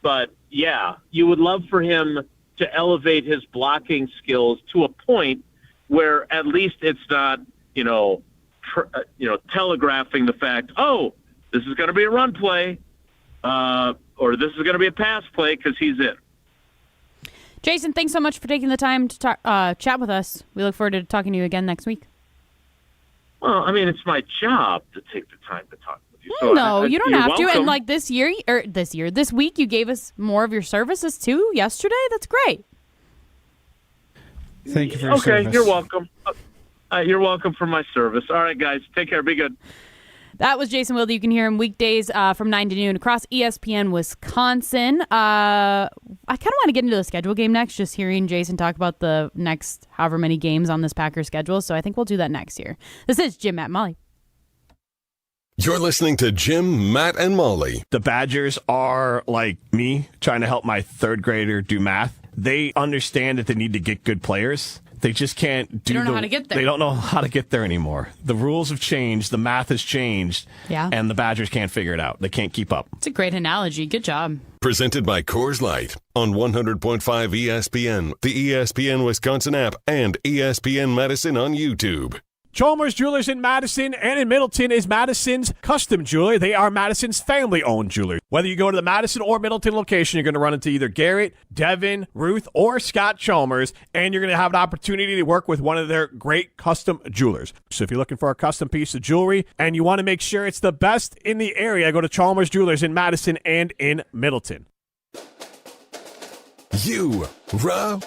But, yeah, you would love for him to elevate his blocking skills to a point where at least it's not, telegraphing the fact, oh, this is going to be a run play. Or this is going to be a pass play because he's in. Jason, thanks so much for taking the time to chat with us. We look forward to talking to you again next week. Well, I mean, it's my job to take the time to talk with you. So no, you don't have welcome. to. And this week, you gave us more of your services too. Yesterday, that's great. Thank you for your service. Okay, you're welcome. You're welcome for my service. All right, guys, take care. Be good. That was Jason Wilde. You can hear him weekdays from 9 to noon across ESPN Wisconsin. I kind of want to get into the schedule game next, just hearing Jason talk about the next however many games on this Packers schedule. So I think we'll do that next year. This is Jim, Matt, Molly. You're listening to Jim, Matt, and Molly. The Badgers are like me trying to help my third grader do math. They understand that they need to get good players. They just can't do. They don't know how to get there. They don't know how to get there anymore. The rules have changed. The math has changed. Yeah. And the Badgers can't figure it out. They can't keep up. It's a great analogy. Good job. Presented by Coors Light on 100.5 ESPN, the ESPN Wisconsin app, and ESPN Madison on YouTube. Chalmers Jewelers in Madison and in Middleton is Madison's custom jeweler. They are Madison's family-owned jeweler. Whether you go to the Madison or Middleton location, you're going to run into either Garrett, Devin, Ruth, or Scott Chalmers, and you're going to have an opportunity to work with one of their great custom jewelers. So if you're looking for a custom piece of jewelry and you want to make sure it's the best in the area, go to Chalmers Jewelers in Madison and in Middleton. You, rah.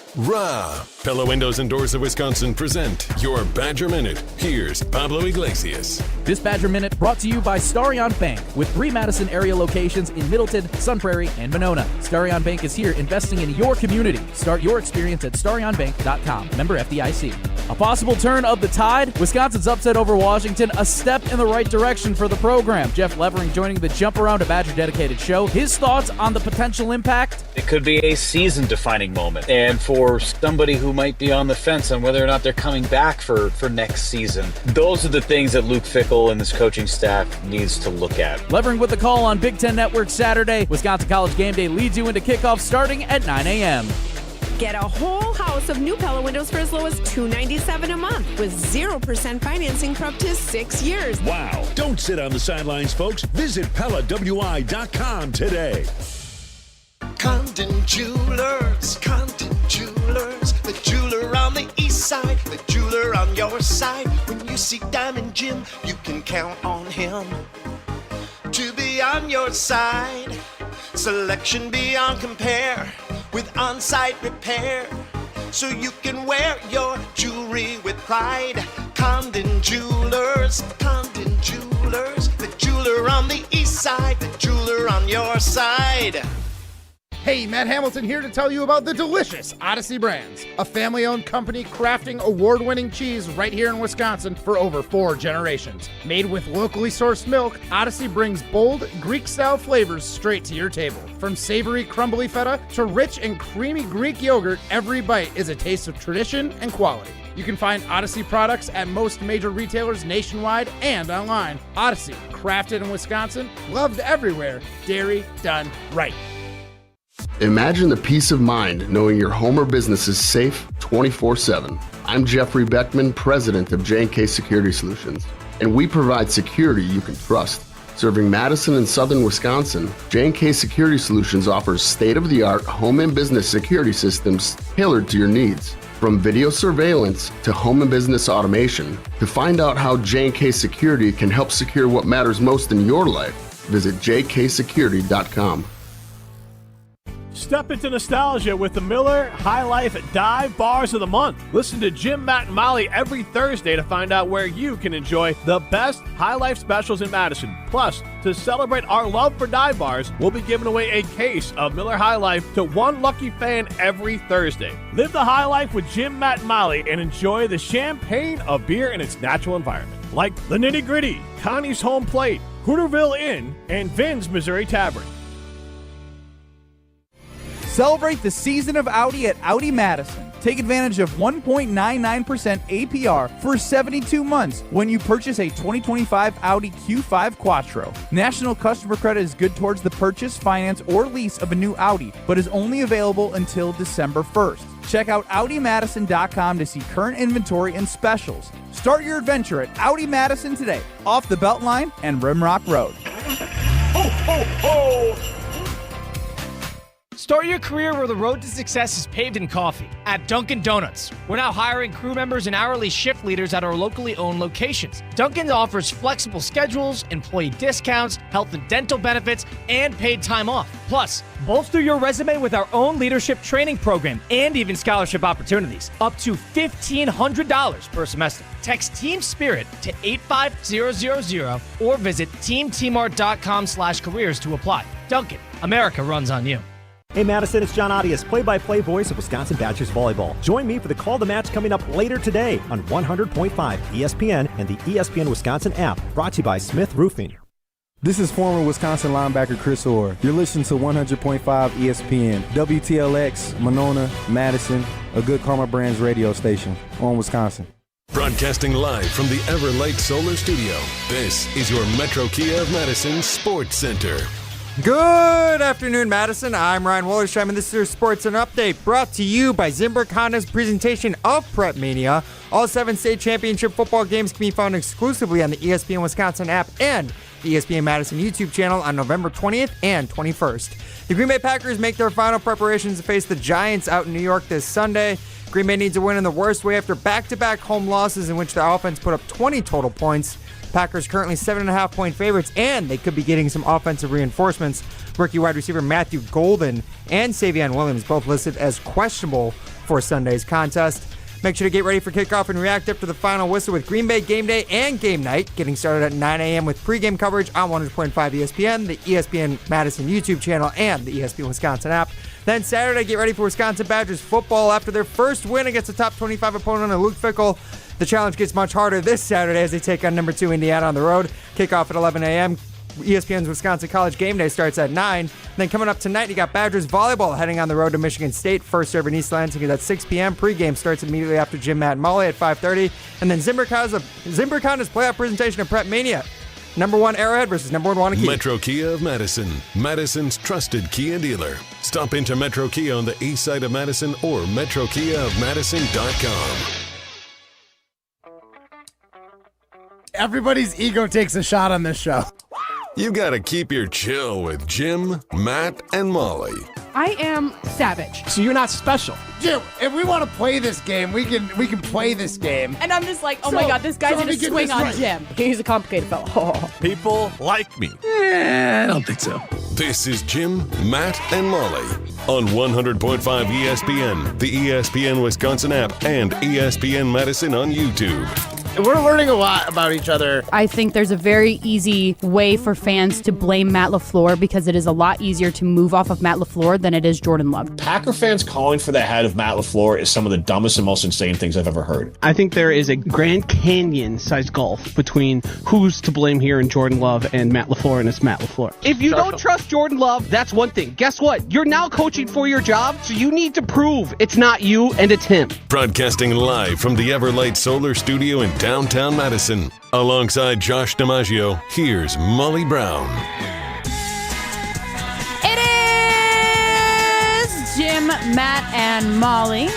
Pella Windows and Doors of Wisconsin present your Badger Minute. Here's Pablo Iglesias. This Badger Minute brought to you by Starion Bank with 3 Madison area locations in Middleton, Sun Prairie, and Monona. Starion Bank is here investing in your community. Start your experience at starionbank.com. Member FDIC. A possible turn of the tide? Wisconsin's upset over Washington, a step in the right direction for the program. Jeff Levering joining the Jump Around a Badger dedicated show. His thoughts on the potential impact? It could be a season-defining moment. And for somebody who might be on the fence on whether or not they're coming back for next season, those are the things that Luke Fickell and this coaching staff needs to look at. Levering with the call on Big Ten Network Saturday. Wisconsin College Game Day leads you into kickoff starting at 9 a.m. Get a whole house of new Pella windows for as low as $297 a month with 0% financing for up to 6 years. Wow. Don't sit on the sidelines, folks. Visit PellaWI.com today. Condon Jewelers, the jeweler on the east side, the jeweler on your side. When you see Diamond Jim, you can count on him to be on your side. Selection beyond compare with on-site repair, so you can wear your jewelry with pride. Condon Jewelers, the jeweler on the east side, the jeweler on your side. Hey, Matt Hamilton here to tell you about the delicious Odyssey Brands, a family-owned company crafting award-winning cheese right here in Wisconsin for over 4 generations. Made with locally sourced milk, Odyssey brings bold, Greek-style flavors straight to your table. From savory, crumbly feta to rich and creamy Greek yogurt, every bite is a taste of tradition and quality. You can find Odyssey products at most major retailers nationwide and online. Odyssey, crafted in Wisconsin, loved everywhere, dairy done right. Imagine the peace of mind knowing your home or business is safe 24/7. I'm Jeffrey Beckman, president of J&K Security Solutions, and we provide security you can trust. Serving Madison and southern Wisconsin, J&K Security Solutions offers state-of-the-art home and business security systems tailored to your needs. From video surveillance to home and business automation, to find out how J&K Security can help secure what matters most in your life, visit jksecurity.com. Step into nostalgia with the Miller High Life Dive Bars of the Month. Listen to Jim, Matt, and Molly every Thursday to find out where you can enjoy the best High Life specials in Madison. Plus, to celebrate our love for dive bars, we'll be giving away a case of Miller High Life to one lucky fan every Thursday. Live the high life with Jim, Matt, and Molly and enjoy the champagne of beer in its natural environment. Like the Nitty Gritty, Connie's Home Plate, Hooterville Inn, and Vin's Missouri Tavern. Celebrate the season of Audi at Audi Madison. Take advantage of 1.99% APR for 72 months when you purchase a 2025 Audi Q5 Quattro. National customer credit is good towards the purchase, finance, or lease of a new Audi, but is only available until December 1st. Check out AudiMadison.com to see current inventory and specials. Start your adventure at Audi Madison today, off the Beltline and Rimrock Road. Ho, ho, ho! Start your career where the road to success is paved in coffee. At Dunkin' Donuts, we're now hiring crew members and hourly shift leaders at our locally owned locations. Dunkin' offers flexible schedules, employee discounts, health and dental benefits, and paid time off. Plus, bolster your resume with our own leadership training program and even scholarship opportunities. Up to $1,500 per semester. Text Team Spirit to 85000 or visit teamtmart.com/careers to apply. Dunkin', America runs on you. Hey Madison, it's John Audius, play-by-play voice of Wisconsin Badgers volleyball. Join me for the Call the Match coming up later today on 100.5 ESPN and the ESPN Wisconsin app, brought to you by Smith Roofing. This is former Wisconsin linebacker Chris Orr. You're listening to 100.5 ESPN, WTLX, Monona, Madison, a Good Karma Brands radio station on Wisconsin. Broadcasting live from the Everlight Solar Studio, this is your Metro Kia of Madison Sports Center. Good afternoon, Madison. I'm Ryan Wallersheim, and this is your Sports Center Update brought to you by Zimbrick Honda's presentation of Prep Mania. All 7 state championship football games can be found exclusively on the ESPN Wisconsin app and the ESPN Madison YouTube channel on November 20th and 21st. The Green Bay Packers make their final preparations to face the Giants out in New York this Sunday. Green Bay needs a win in the worst way after back-to-back home losses in which the offense put up 20 total points. Packers currently 7.5-point favorites, and they could be getting some offensive reinforcements. Rookie wide receiver Matthew Golden and Savion Williams both listed as questionable for Sunday's contest. Make sure to get ready for kickoff and react after the final whistle with Green Bay Game Day and Game Night, getting started at 9 a.m. with pregame coverage on 100.5 ESPN, the ESPN Madison YouTube channel, and the ESPN Wisconsin app. Then Saturday, get ready for Wisconsin Badgers football after their first win against a top 25 opponent of Luke Fickell. The challenge gets much harder this Saturday as they take on number 2 Indiana on the road. Kickoff at 11 a.m. ESPN's Wisconsin College Game Day starts at 9. Then coming up tonight, you got Badgers volleyball heading on the road to Michigan State. First serve in East Lansing is at 6 p.m. Pre-game starts immediately after Jim, Matt, and Molly at 5:30. And then Zimbrick Honda's playoff presentation of Prep Mania. Number 1 Arrowhead versus number 1 Wanakee. Metro Kia of Madison, Madison's trusted Kia dealer. Stop into Metro Kia on the east side of Madison or metrokiaofmadison.com. Everybody's ego takes a shot on this show. You gotta keep your chill with Jim, Matt, and Molly. I am savage. So you're not special. Jim, if we want to play this game, we can play this game. And I'm just like, oh my God, this guy's going to swing on Jim. He's a complicated fellow. People like me. I don't think so. This is Jim, Matt, and Molly on 100.5 ESPN, the ESPN Wisconsin app, and ESPN Madison on YouTube. We're learning a lot about each other. I think there's a very easy way for fans to blame Matt LaFleur because it is a lot easier to move off of Matt LaFleur than it is Jordan Love. Packer fans calling for the head of Matt LaFleur is some of the dumbest and most insane things I've ever heard. I think there is a Grand Canyon-sized gulf between who's to blame here in Jordan Love and Matt LaFleur, and it's Matt LaFleur. If you don't trust Jordan Love, that's one thing. Guess what? You're now coaching for your job, so you need to prove it's not you and it's him. Broadcasting live from the Everlight Solar Studio in downtown Madison. Alongside Josh DiMaggio, here's Molly Brown. It is Jim, Matt, and Molly.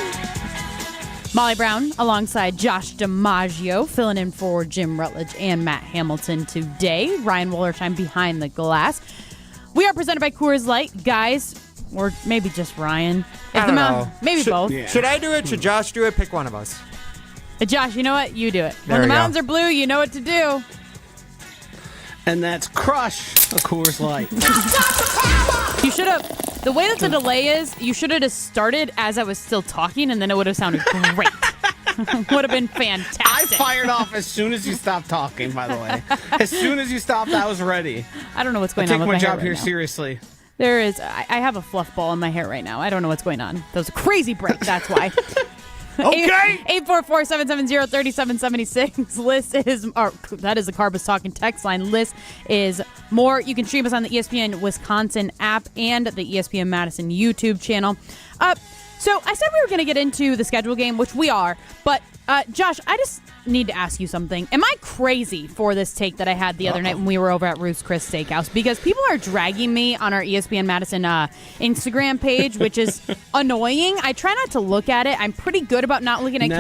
Molly Brown alongside Josh DiMaggio, filling in for Jim Rutledge and Matt Hamilton today. Ryan Wollertime behind the glass. We are presented by Coors Light. Guys, or maybe just Ryan. I don't know. Maybe both. Yeah. Should I do it? Should Josh do it? Pick one of us. Josh, you know what? You do it. There When the we go. mountains are blue, you know what to do. And that's crush a Coors Light. You should have, the way that the delay is, you should have just started as I was still talking, and then it would have sounded great. Would have been fantastic. I fired off as soon as you stopped talking, by the way. As soon as you stopped, I was ready. I don't know what's going I on take with my job hair here right now. seriously. There is, I have a fluff ball in my hair right now. I don't know what's going on. That was a crazy break, that's why. Okay. 844-770-3776. List is, or that is the Carbus Talking text line. List is more. You can stream us on the ESPN Wisconsin app and the ESPN Madison YouTube channel. So I said we were going to get into the schedule game, which we are. But Josh, I just need to ask you something. Am I crazy for this take that I had the other night when we were over at Ruth's Chris Steakhouse? Because people are dragging me on our ESPN Madison Instagram page, which is annoying. I try not to look at it. I'm pretty good about not looking at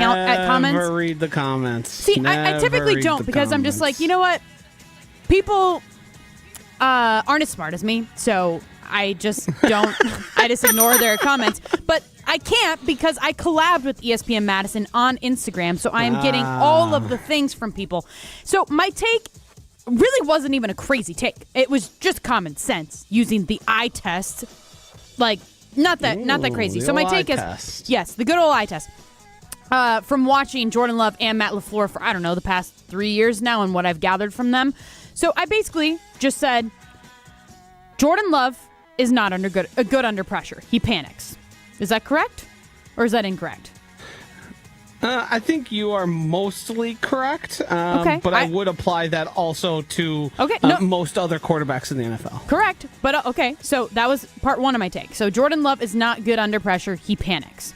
comments. Never read the comments. See, I typically don't because I'm just like, you know what? People aren't as smart as me, so I just don't. I just ignore their comments. But I can't because I collabed with ESPN Madison on Instagram, so I am getting all of the things from people. So my take really wasn't even a crazy take. It was just common sense using the eye test. Like, not that crazy. So my take is, yes, the good old eye test. From watching Jordan Love and Matt LaFleur for, I don't know, the past 3 years now and what I've gathered from them. So I basically just said, Jordan Love is not good under pressure. He panics. Is that correct? Or is that incorrect? I think you are mostly correct. Okay. But I would apply that also to most other quarterbacks in the NFL. Correct. But okay, so that was part one of my take. So Jordan Love is not good under pressure. He panics.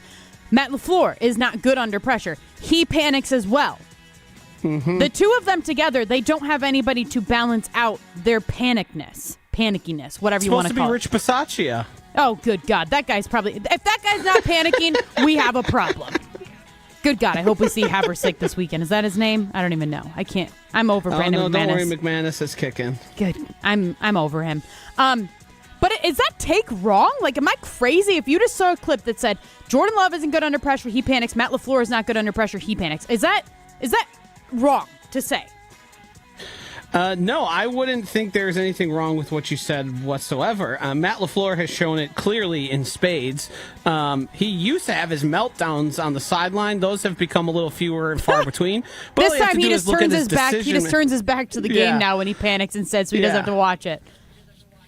Matt LaFleur is not good under pressure. He panics as well. Mm-hmm. The two of them together, they don't have anybody to balance out their paniciness, whatever you want to call it. It's supposed to be Rich Bisaccia. Oh, good God. That guy's probably... If that guy's not panicking, we have a problem. Good God. I hope we see Haversick this weekend. Is that his name? I don't even know. I can't... I'm over Brandon McManus. Don't worry. McManus is kicking. Good. I'm over him. But is that take wrong? Like, am I crazy? If you just saw a clip that said, Jordan Love isn't good under pressure, he panics. Matt LaFleur is not good under pressure, he panics. Is that wrong to say? No, I wouldn't think there's anything wrong with what you said whatsoever. Matt LaFleur has shown it clearly in spades. He used to have his meltdowns on the sideline. Those have become a little fewer and far between. But this time he just turns his back. He just turns his back to the game now when he panics instead, so he doesn't have to watch it.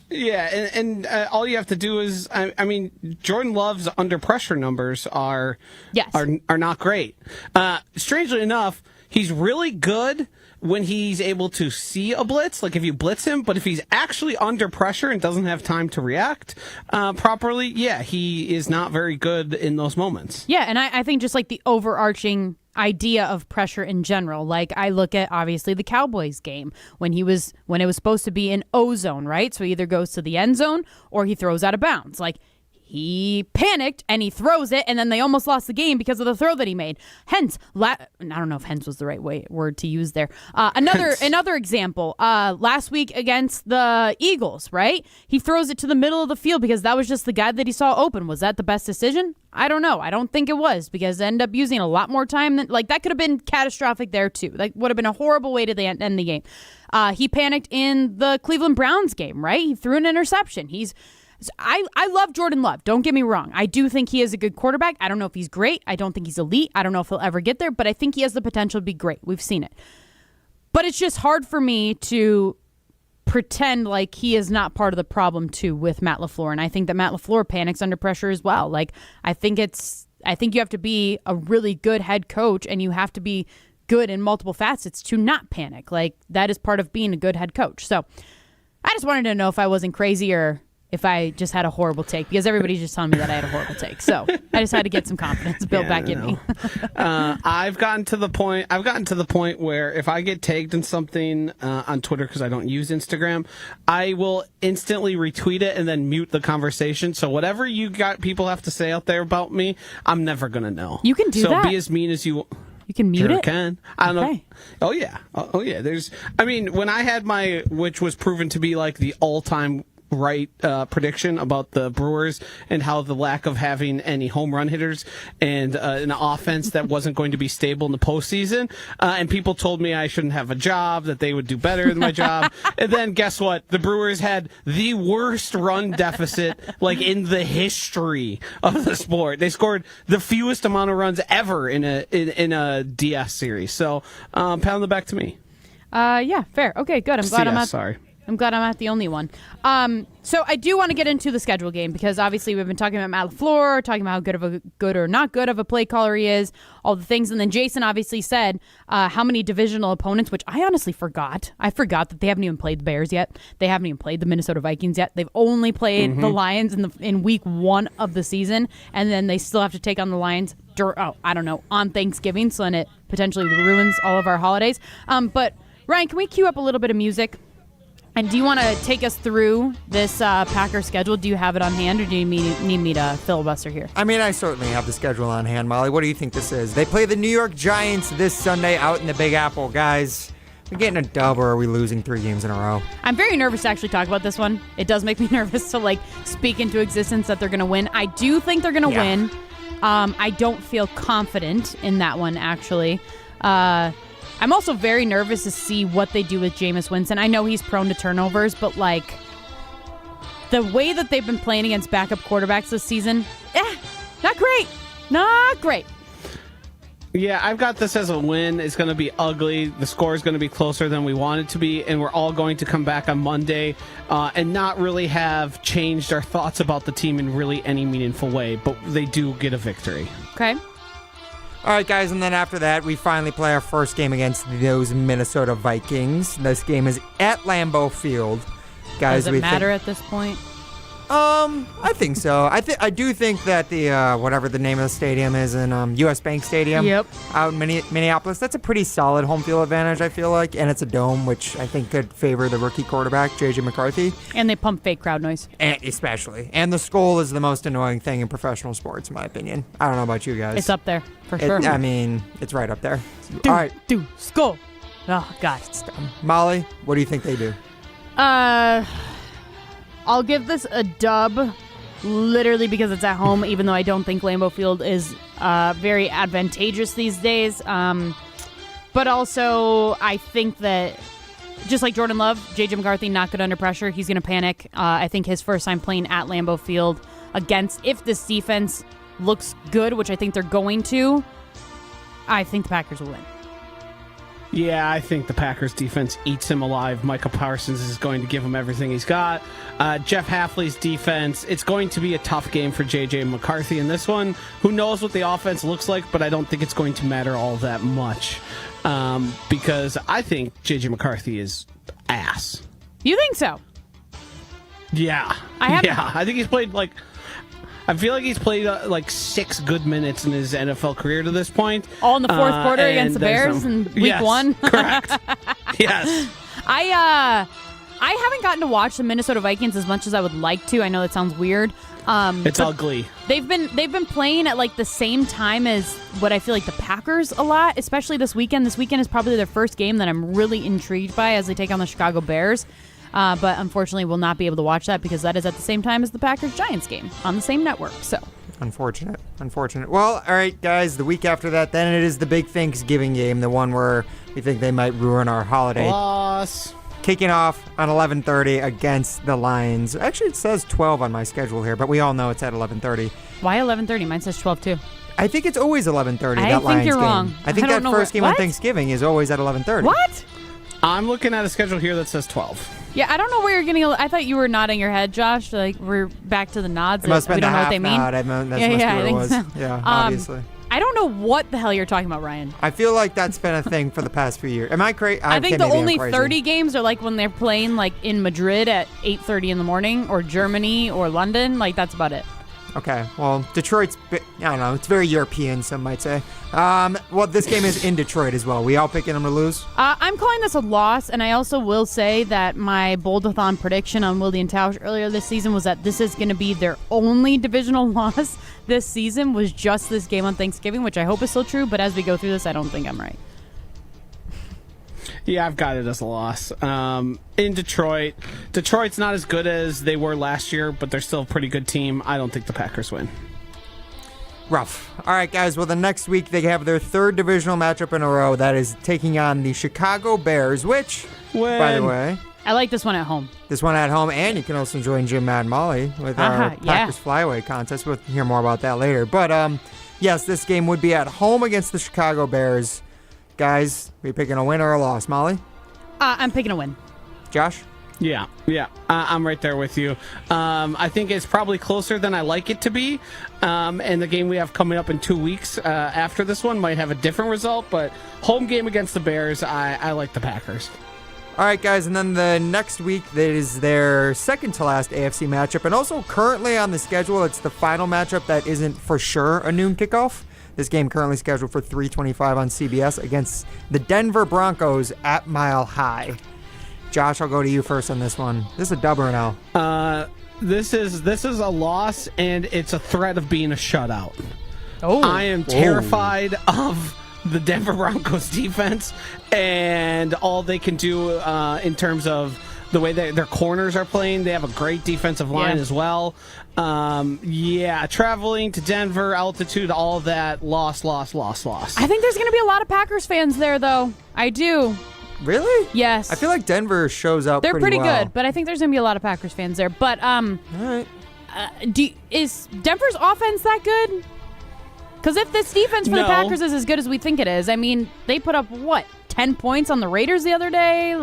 Yeah, and all you have to do is, I mean, Jordan Love's under pressure numbers are not great. Strangely enough, he's really good when he's able to see a blitz, like if you blitz him, but if he's actually under pressure and doesn't have time to react properly, he is not very good in those moments. Yeah, and I think just like the overarching idea of pressure in general, like I look at obviously the Cowboys game when it was supposed to be an O zone, right? So he either goes to the end zone or he throws out of bounds. Like he panicked and he throws it, and then they almost lost the game because of the throw that he made. Hence, I don't know if hence was the right word to use there. Another example, last week against the Eagles, right? He throws it to the middle of the field because that was just the guy that he saw open. Was that the best decision? I don't know. I don't think it was, because they ended up using a lot more time than, like, that could have been catastrophic there too. Like, would have been a horrible way to end the game. He panicked in the Cleveland Browns game, right? He threw an interception. I love Jordan Love. Don't get me wrong. I do think he is a good quarterback. I don't know if he's great. I don't think he's elite. I don't know if he'll ever get there, but I think he has the potential to be great. We've seen it. But it's just hard for me to pretend like he is not part of the problem too with Matt LaFleur. And I think that Matt LaFleur panics under pressure as well. Like, I think you have to be a really good head coach, and you have to be good in multiple facets to not panic. Like, that is part of being a good head coach. So I just wanted to know if I wasn't crazy or if I just had a horrible take, because everybody's just telling me that I had a horrible take. So I just had to get some confidence built back in me. I've gotten to the point where if I get tagged in something on Twitter, because I don't use Instagram, I will instantly retweet it and then mute the conversation. So whatever you got people have to say out there about me, I'm never going to know. You can do that. So be as mean as you You can mute it? Can. I don't know. Oh, yeah. Oh, yeah. When I had which was proven to be like the all-time right prediction about the Brewers and how the lack of having any home run hitters and an offense that wasn't going to be stable in the postseason. And people told me I shouldn't have a job, that they would do better than my job. And then guess what? The Brewers had the worst run deficit like in the history of the sport. They scored the fewest amount of runs ever in a DS series. So pound the back to me. Yeah, fair. Okay, good. I'm glad I'm not the only one. So I do want to get into the schedule game, because obviously we've been talking about Matt LaFleur, talking about how good or not good of a play caller he is, all the things. And then Jason obviously said how many divisional opponents, which I honestly forgot. I forgot that they haven't even played the Bears yet. They haven't even played the Minnesota Vikings yet. They've only played the Lions in week 1 of the season. And then they still have to take on the Lions on Thanksgiving. So then it potentially ruins all of our holidays. But Ryan, can we cue up a little bit of music? And do you want to take us through this Packer schedule? Do you have it on hand, or do you need me to filibuster here? I mean, I certainly have the schedule on hand, Molly. What do you think this is? They play the New York Giants this Sunday out in the Big Apple. Guys, we getting a dub, or are we losing 3 games in a row? I'm very nervous to actually talk about this one. It does make me nervous to speak into existence that they're going to win. I do think they're going to win. I don't feel confident in that one, actually. I'm also very nervous to see what they do with Jameis Winston. I know he's prone to turnovers, but the way that they've been playing against backup quarterbacks this season, not great. Not great. Yeah, I've got this as a win. It's going to be ugly. The score is going to be closer than we want it to be, and we're all going to come back on Monday and not really have changed our thoughts about the team in really any meaningful way, but they do get a victory. Okay. All right, guys, and then after that, we finally play our first game against those Minnesota Vikings. This game is at Lambeau Field. Guys, does it matter at this point? I think so. I do think that the whatever the name of the stadium is in U.S. Bank Stadium, out in Minneapolis, that's a pretty solid home field advantage, I feel like, and it's a dome, which I think could favor the rookie quarterback, J.J. McCarthy. And they pump fake crowd noise. Especially. And the skull is the most annoying thing in professional sports, in my opinion. I don't know about you guys. It's up there, for sure. I mean, it's right up there. All right. Skull. Oh, God, it's dumb. Molly, what do you think they do? I'll give this a dub, literally because it's at home, even though I don't think Lambeau Field is very advantageous these days. But also, I think that, just like Jordan Love, J.J. McCarthy, not good under pressure. He's going to panic. I think his first time playing at Lambeau Field if this defense looks good, which I think they're going to, I think the Packers will win. Yeah, I think the Packers defense eats him alive. Micah Parsons is going to give him everything he's got. Jeff Hafley's defense, it's going to be a tough game for J.J. McCarthy in this one. Who knows what the offense looks like, but I don't think it's going to matter all that much because I think J.J. McCarthy is ass. You think so? Yeah. I think he's played I feel like he's played 6 good minutes in his NFL career to this point. All in the fourth quarter against the Bears in week 1? Correct. Yes. I haven't gotten to watch the Minnesota Vikings as much as I would like to. I know that sounds weird. It's ugly. They've been playing at the same time as what I feel like the Packers a lot, especially this weekend. This weekend is probably their first game that I'm really intrigued by as they take on the Chicago Bears. But unfortunately, we'll not be able to watch that because that is at the same time as the Packers-Giants game on the same network. So unfortunate. Well, all right, guys. The week after that, then it is the big Thanksgiving game, the one where we think they might ruin our holiday. Loss. Kicking off on 11:30 against the Lions. Actually, it says 12 on my schedule here, but we all know it's at 11:30. Why 11:30? Mine says 12 too. I think it's always 11:30. I that think Lions you're game. wrong. I think that first game on what? Thanksgiving is always at 11:30. What? I'm looking at a schedule here that says 12. Yeah, I don't know where you're getting. I thought you were nodding your head, Josh. We're back to the nods. It must have we been don't know what they mean. nod. That must be what I it think was. so. Yeah, obviously. I don't know what the hell you're talking about, Ryan. I feel like that's been a thing for the past few years. Am I crazy? I think the only 30 games are when they're playing in Madrid at 8:30 in the morning, or Germany or London. That's about it. Okay, well, Detroit's, I don't know, it's very European, some might say. Well, this game is in Detroit as well. We all picking them to lose? I'm calling this a loss, and I also will say that my Bold-a-thon prediction on Wilde and Tausch earlier this season was that this is going to be their only divisional loss this season, was just this game on Thanksgiving, which I hope is still true, but as we go through this, I don't think I'm right. Yeah, I've got it as a loss. In Detroit, Detroit's not as good as they were last year, but they're still a pretty good team. I don't think the Packers win. Rough. All right, guys. Well, the next week they have their third divisional matchup in a row. That is taking on the Chicago Bears, which, by the way, I like this one at home. This one at home, and you can also join Jim, Matt, and Molly with our Packers Flyway contest. We'll hear more about that later. But, yes, this game would be at home against the Chicago Bears. Guys, we picking a win or a loss? Molly? I'm picking a win. Josh? Yeah. I'm right there with you. I think it's probably closer than I like it to be. And the game we have coming up in 2 weeks after this one might have a different result. But home game against the Bears, I like the Packers. All right, guys, and then the next week, that is their second-to-last AFC matchup. And also currently on the schedule, it's the final matchup that isn't for sure a noon kickoff. This game currently scheduled for 3:25 on CBS against the Denver Broncos at Mile High. Josh, I'll go to you first on this one. This is a dub or an L? This is a loss, and it's a threat of being a shutout. Oh, I am terrified of the Denver Broncos defense and all they can do in terms of the way their corners are playing. They have a great defensive line as well. Traveling to Denver, altitude, all of that, loss. I think there's going to be a lot of Packers fans there, though. I do. Really? Yes. I feel like Denver shows up They're pretty well. good, but I think there's going to be a lot of Packers fans there. But all right. Is Denver's offense that good? Because if this defense for the Packers is as good as we think it is, I mean, they put up, 10 points on the Raiders the other day?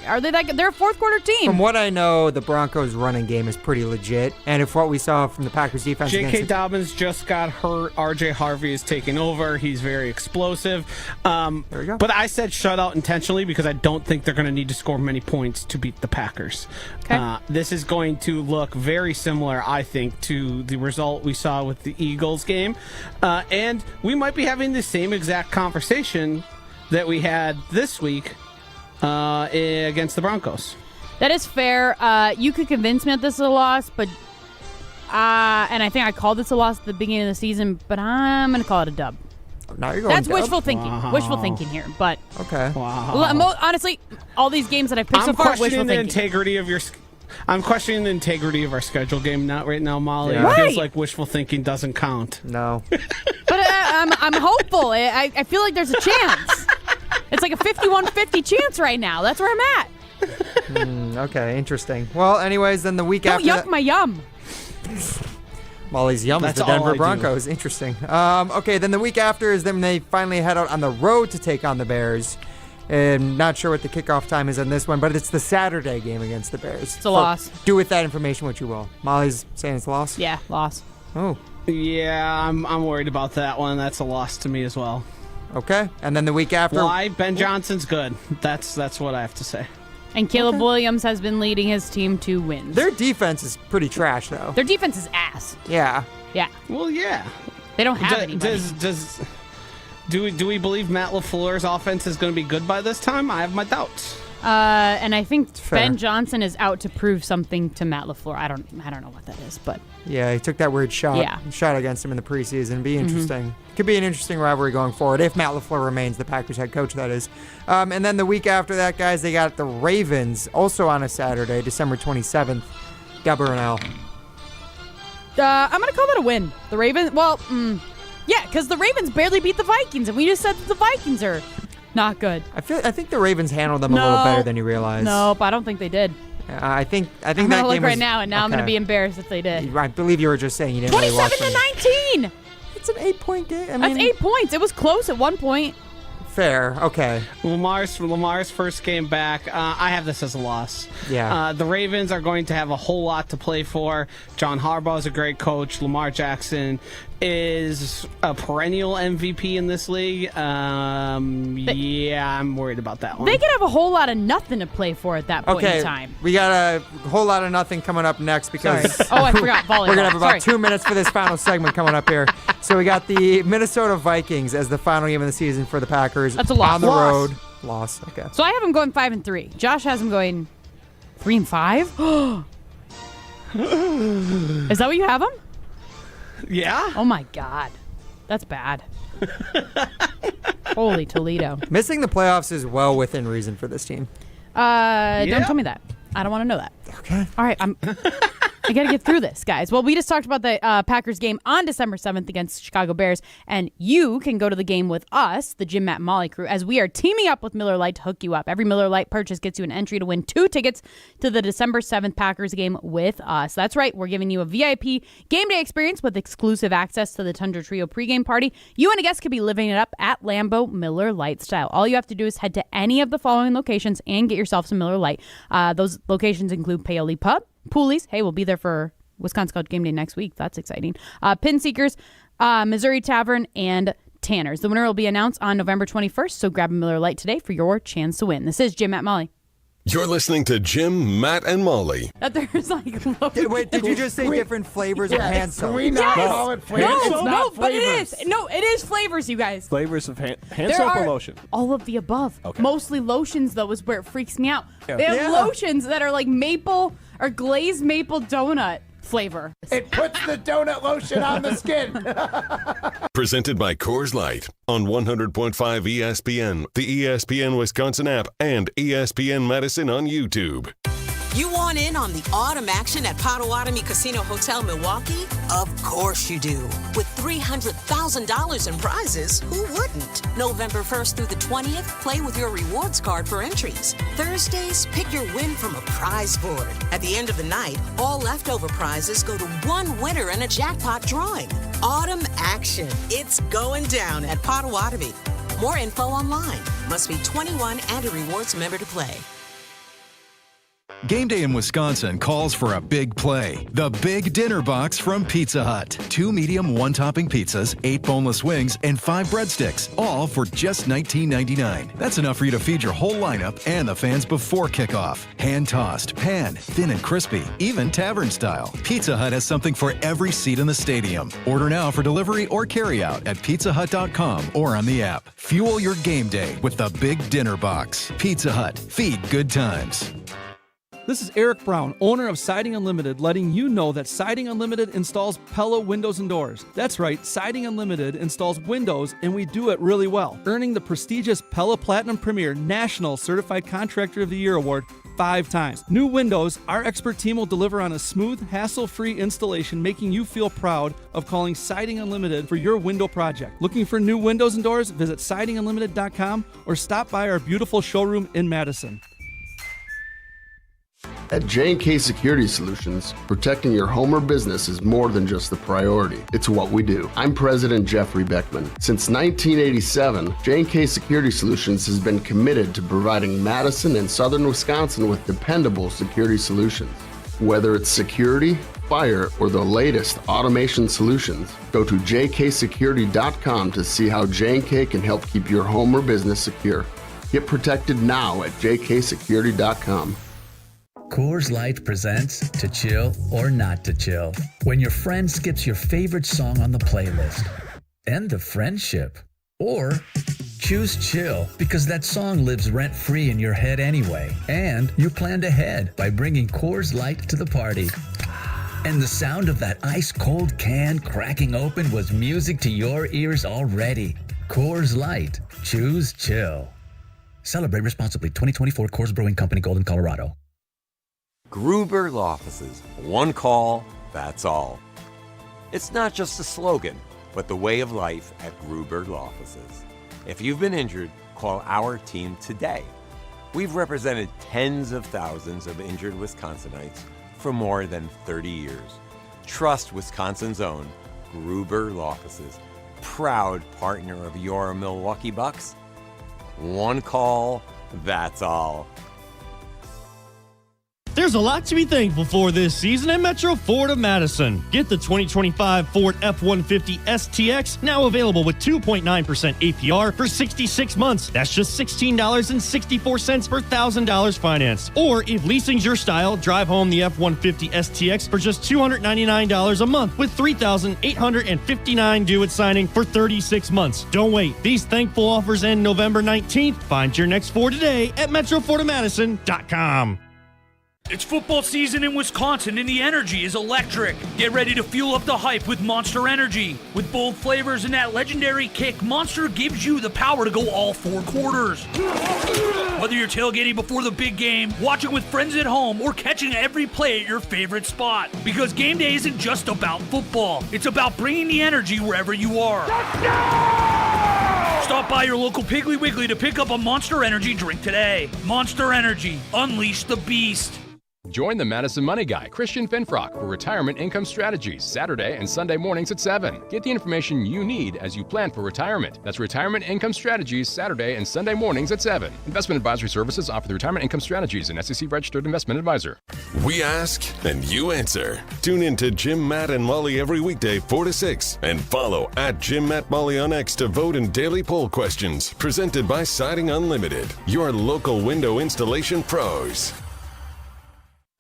Are they that good? They're a fourth-quarter team. From what I know, the Broncos' running game is pretty legit. And if what we saw from the Packers' defense J.K. Dobbins just got hurt. R.J. Harvey is taking over. He's very explosive. There we go. But I said shutout intentionally because I don't think they're going to need to score many points to beat the Packers. Okay. This is going to look very similar, I think, to the result we saw with the Eagles game. And we might be having the same exact conversation that we had this week against the Broncos. That is fair. You could convince me that this is a loss, but and I think I called this a loss at the beginning of the season, but I'm going to call it a dub. Now you're going That's dub? wishful thinking. Wow. Wishful thinking here, but okay. Honestly, all these games that I've picked so far, wishful thinking. I'm questioning the integrity of our schedule game right now, Molly. Yeah. It feels like wishful thinking doesn't count. No. But I'm hopeful. I feel like there's a chance. It's like a 51-50 chance right now. That's where I'm at. Okay, interesting. Well, anyways, then the week after Don't yuck my yum. Molly's yum is the Denver Broncos. Interesting. Okay, then the week after is then they finally head out on the road to take on the Bears. And not sure what the kickoff time is on this one, but it's the Saturday game against the Bears. It's a loss. Do with that information what you will. Molly's saying it's a loss? Yeah, loss. Oh. Yeah, I'm worried about that one. That's a loss to me as well. Okay. And then the week after. Why? Ben Johnson's good. That's what I have to say. And Caleb Williams has been leading his team to wins. Their defense is pretty trash, though. Their defense is ass. Yeah. Yeah. Well, yeah. They don't have anybody. Do we believe Matt LaFleur's offense is going to be good by this time? I have my doubts. And I think Fair. Ben Johnson is out to prove something to Matt LaFleur. I don't know what that is, but Yeah, he took that weird shot against him in the preseason. Be interesting. Could be an interesting rivalry going forward if Matt LaFleur remains the Packers head coach, that is. And then the week after that, guys, they got the Ravens also on a Saturday, December 27th. Gabriel. I'm going to call that a win. The Ravens, yeah, because the Ravens barely beat the Vikings, and we just said that the Vikings are not good. I think the Ravens handled them a little better than you realize. Nope, I don't think they did. I think I'm that gonna look game right was, now, and now I'm gonna be embarrassed if they did. I believe you were just saying you didn't really watch 27-19. It's an 8-point game. That's 8 points. It was close at one point. Fair. Okay. Lamar's first game back. I have this as a loss. Yeah. The Ravens are going to have a whole lot to play for. John Harbaugh is a great coach. Lamar Jackson is a perennial MVP in this league. I'm worried about that one. They could have a whole lot of nothing to play for at that point in time. We got a whole lot of nothing coming up next because I forgot volleyball. We're gonna have about 2 minutes for this final segment coming up here. So we got the Minnesota Vikings as the final game of the season for the Packers. That's a loss. On the road. Loss. Okay. So I have them going 5-3. Josh has them going 3-5. Is that what you have them? Yeah. Oh my God, that's bad. Holy Toledo. Missing the playoffs is well within reason for this team. Don't tell me that. I don't want to know that. Okay. All right. I got to get through this, guys. Well, we just talked about the Packers game on December 7th against Chicago Bears, and you can go to the game with us, the Jim, Matt, and Molly crew, as we are teaming up with Miller Lite to hook you up. Every Miller Lite purchase gets you an entry to win 2 tickets to the December 7th Packers game with us. That's right. We're giving you a VIP game day experience with exclusive access to the Tundra Trio pregame party. You and a guest could be living it up at Lambeau Miller Lite style. All you have to do is head to any of the following locations and get yourself some Miller Lite. Those locations include Paoli Pub, Poolies. Hey, we'll be there for Wisconsin College Game Day next week. That's exciting. Pin Seekers, Missouri Tavern, and Tanner's. The winner will be announced on November 21st, so grab a Miller Lite today for your chance to win. This is Jim, Matt, Molly. You're listening to Jim, Matt, and Molly. There's Wait, did you just say different flavors of hand soap? Can we not call it flavors? But it is. No, it is flavors, you guys. Flavors of hand There soap or are lotion? All of the above. Okay. Mostly lotions, though, is where it freaks me out. Yeah. They have Yeah. lotions that are like maple or glazed maple donut flavor. It puts the donut lotion on the skin. Presented by Coors Light on 100.5 ESPN, the ESPN Wisconsin app, and ESPN Madison on YouTube. You want in on the autumn action at Potawatomi Casino Hotel Milwaukee? Of course you do. With $300,000 in prizes, who wouldn't? November 1st through the 20th, play with your rewards card for entries. Thursdays, pick your win from a prize board. At the end of the night, all leftover prizes go to one winner in a jackpot drawing. Autumn action. It's going down at Potawatomi. More info online. Must be 21 and a rewards member to play. Game day in Wisconsin calls for a big play. The Big Dinner Box from Pizza Hut. 2 medium, 1-topping pizzas, 8 boneless wings, and 5 breadsticks, all for just $19.99. That's enough for you to feed your whole lineup and the fans before kickoff. Hand-tossed, pan, thin and crispy, even tavern style. Pizza Hut has something for every seat in the stadium. Order now for delivery or carryout at pizzahut.com or on the app. Fuel your game day with the Big Dinner Box. Pizza Hut. Feed good times. This is Eric Brown, owner of Siding Unlimited, letting you know that Siding Unlimited installs Pella windows and doors. That's right, Siding Unlimited installs windows, and we do it really well, earning the prestigious Pella Platinum Premier National Certified Contractor of the Year award 5 times. New windows, our expert team will deliver on a smooth, hassle-free installation, making you feel proud of calling Siding Unlimited for your window project. Looking for new windows and doors? Visit sidingunlimited.com or stop by our beautiful showroom in Madison. At J&K Security Solutions, protecting your home or business is more than just the priority. It's what we do. I'm President Jeffrey Beckman. Since 1987, J&K Security Solutions has been committed to providing Madison and Southern Wisconsin with dependable security solutions. Whether it's security, fire, or the latest automation solutions, go to jksecurity.com to see how J&K can help keep your home or business secure. Get protected now at jksecurity.com. Coors Light presents To Chill or Not to Chill. When your friend skips your favorite song on the playlist. End of friendship. Or choose chill because that song lives rent-free in your head anyway. And you planned ahead by bringing Coors Light to the party. And the sound of that ice-cold can cracking open was music to your ears already. Coors Light. Choose chill. Celebrate responsibly. 2024 Coors Brewing Company, Golden, Colorado. Gruber Law Offices. One call, that's all. It's not just a slogan, but the way of life at Gruber Law Offices. If you've been injured, call our team today. We've represented tens of thousands of injured Wisconsinites for more than 30 years. Trust Wisconsin's own Gruber Law Offices, proud partner of your Milwaukee Bucks. One call, that's all. There's a lot to be thankful for this season at Metro Ford of Madison. Get the 2025 Ford F-150 STX, now available with 2.9% APR for 66 months. That's just $16.64 per $1,000 financed. Or if leasing's your style, drive home the F-150 STX for just $299 a month with $3,859 due at signing for 36 months. Don't wait. These thankful offers end November 19th. Find your next Ford today at MetroFordofMadison.com. It's football season in Wisconsin and the energy is electric. Get ready to fuel up the hype with Monster Energy. With bold flavors and that legendary kick, Monster gives you the power to go all 4 quarters. Whether you're tailgating before the big game, watching with friends at home, or catching every play at your favorite spot. Because game day isn't just about football. It's about bringing the energy wherever you are. Stop by your local Piggly Wiggly to pick up a Monster Energy drink today. Monster Energy. Unleash the beast. Join the Madison Money Guy, Christian Finfrock, for Retirement Income Strategies, Saturday and Sunday mornings at 7. Get the information you need as you plan for retirement. That's Retirement Income Strategies, Saturday and Sunday mornings at 7. Investment advisory services offered through Retirement Income Strategies, an SEC-registered investment advisor. We ask and you answer. Tune in to Jim, Matt, and Molly every weekday 4 to 6. And follow at Jim, Matt, Molly on X to vote in daily poll questions. Presented by Siding Unlimited, your local window installation pros.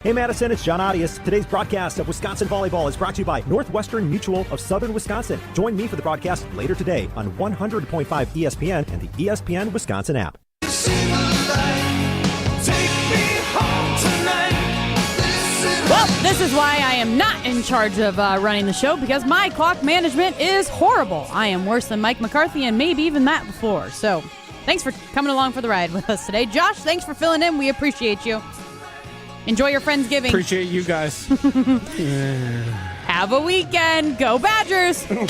Hey Madison, it's John Audius. Today's broadcast of Wisconsin Volleyball is brought to you by Northwestern Mutual of Southern Wisconsin. Join me for the broadcast later today on 100.5 ESPN and the ESPN Wisconsin app. Well, this is why I am not in charge of running the show, because my clock management is horrible. I am worse than Mike McCarthy and maybe even Matt before. So thanks for coming along for the ride with us today. Josh, thanks for filling in. We appreciate you. Enjoy your Friendsgiving. Appreciate you guys. Have a weekend. Go Badgers. Actual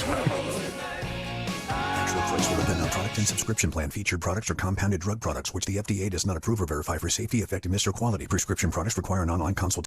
price will depend on product and subscription plan. Featured products are compounded drug products, which the FDA does not approve or verify for safety, effectiveness, or quality. Prescription products require an online consultation.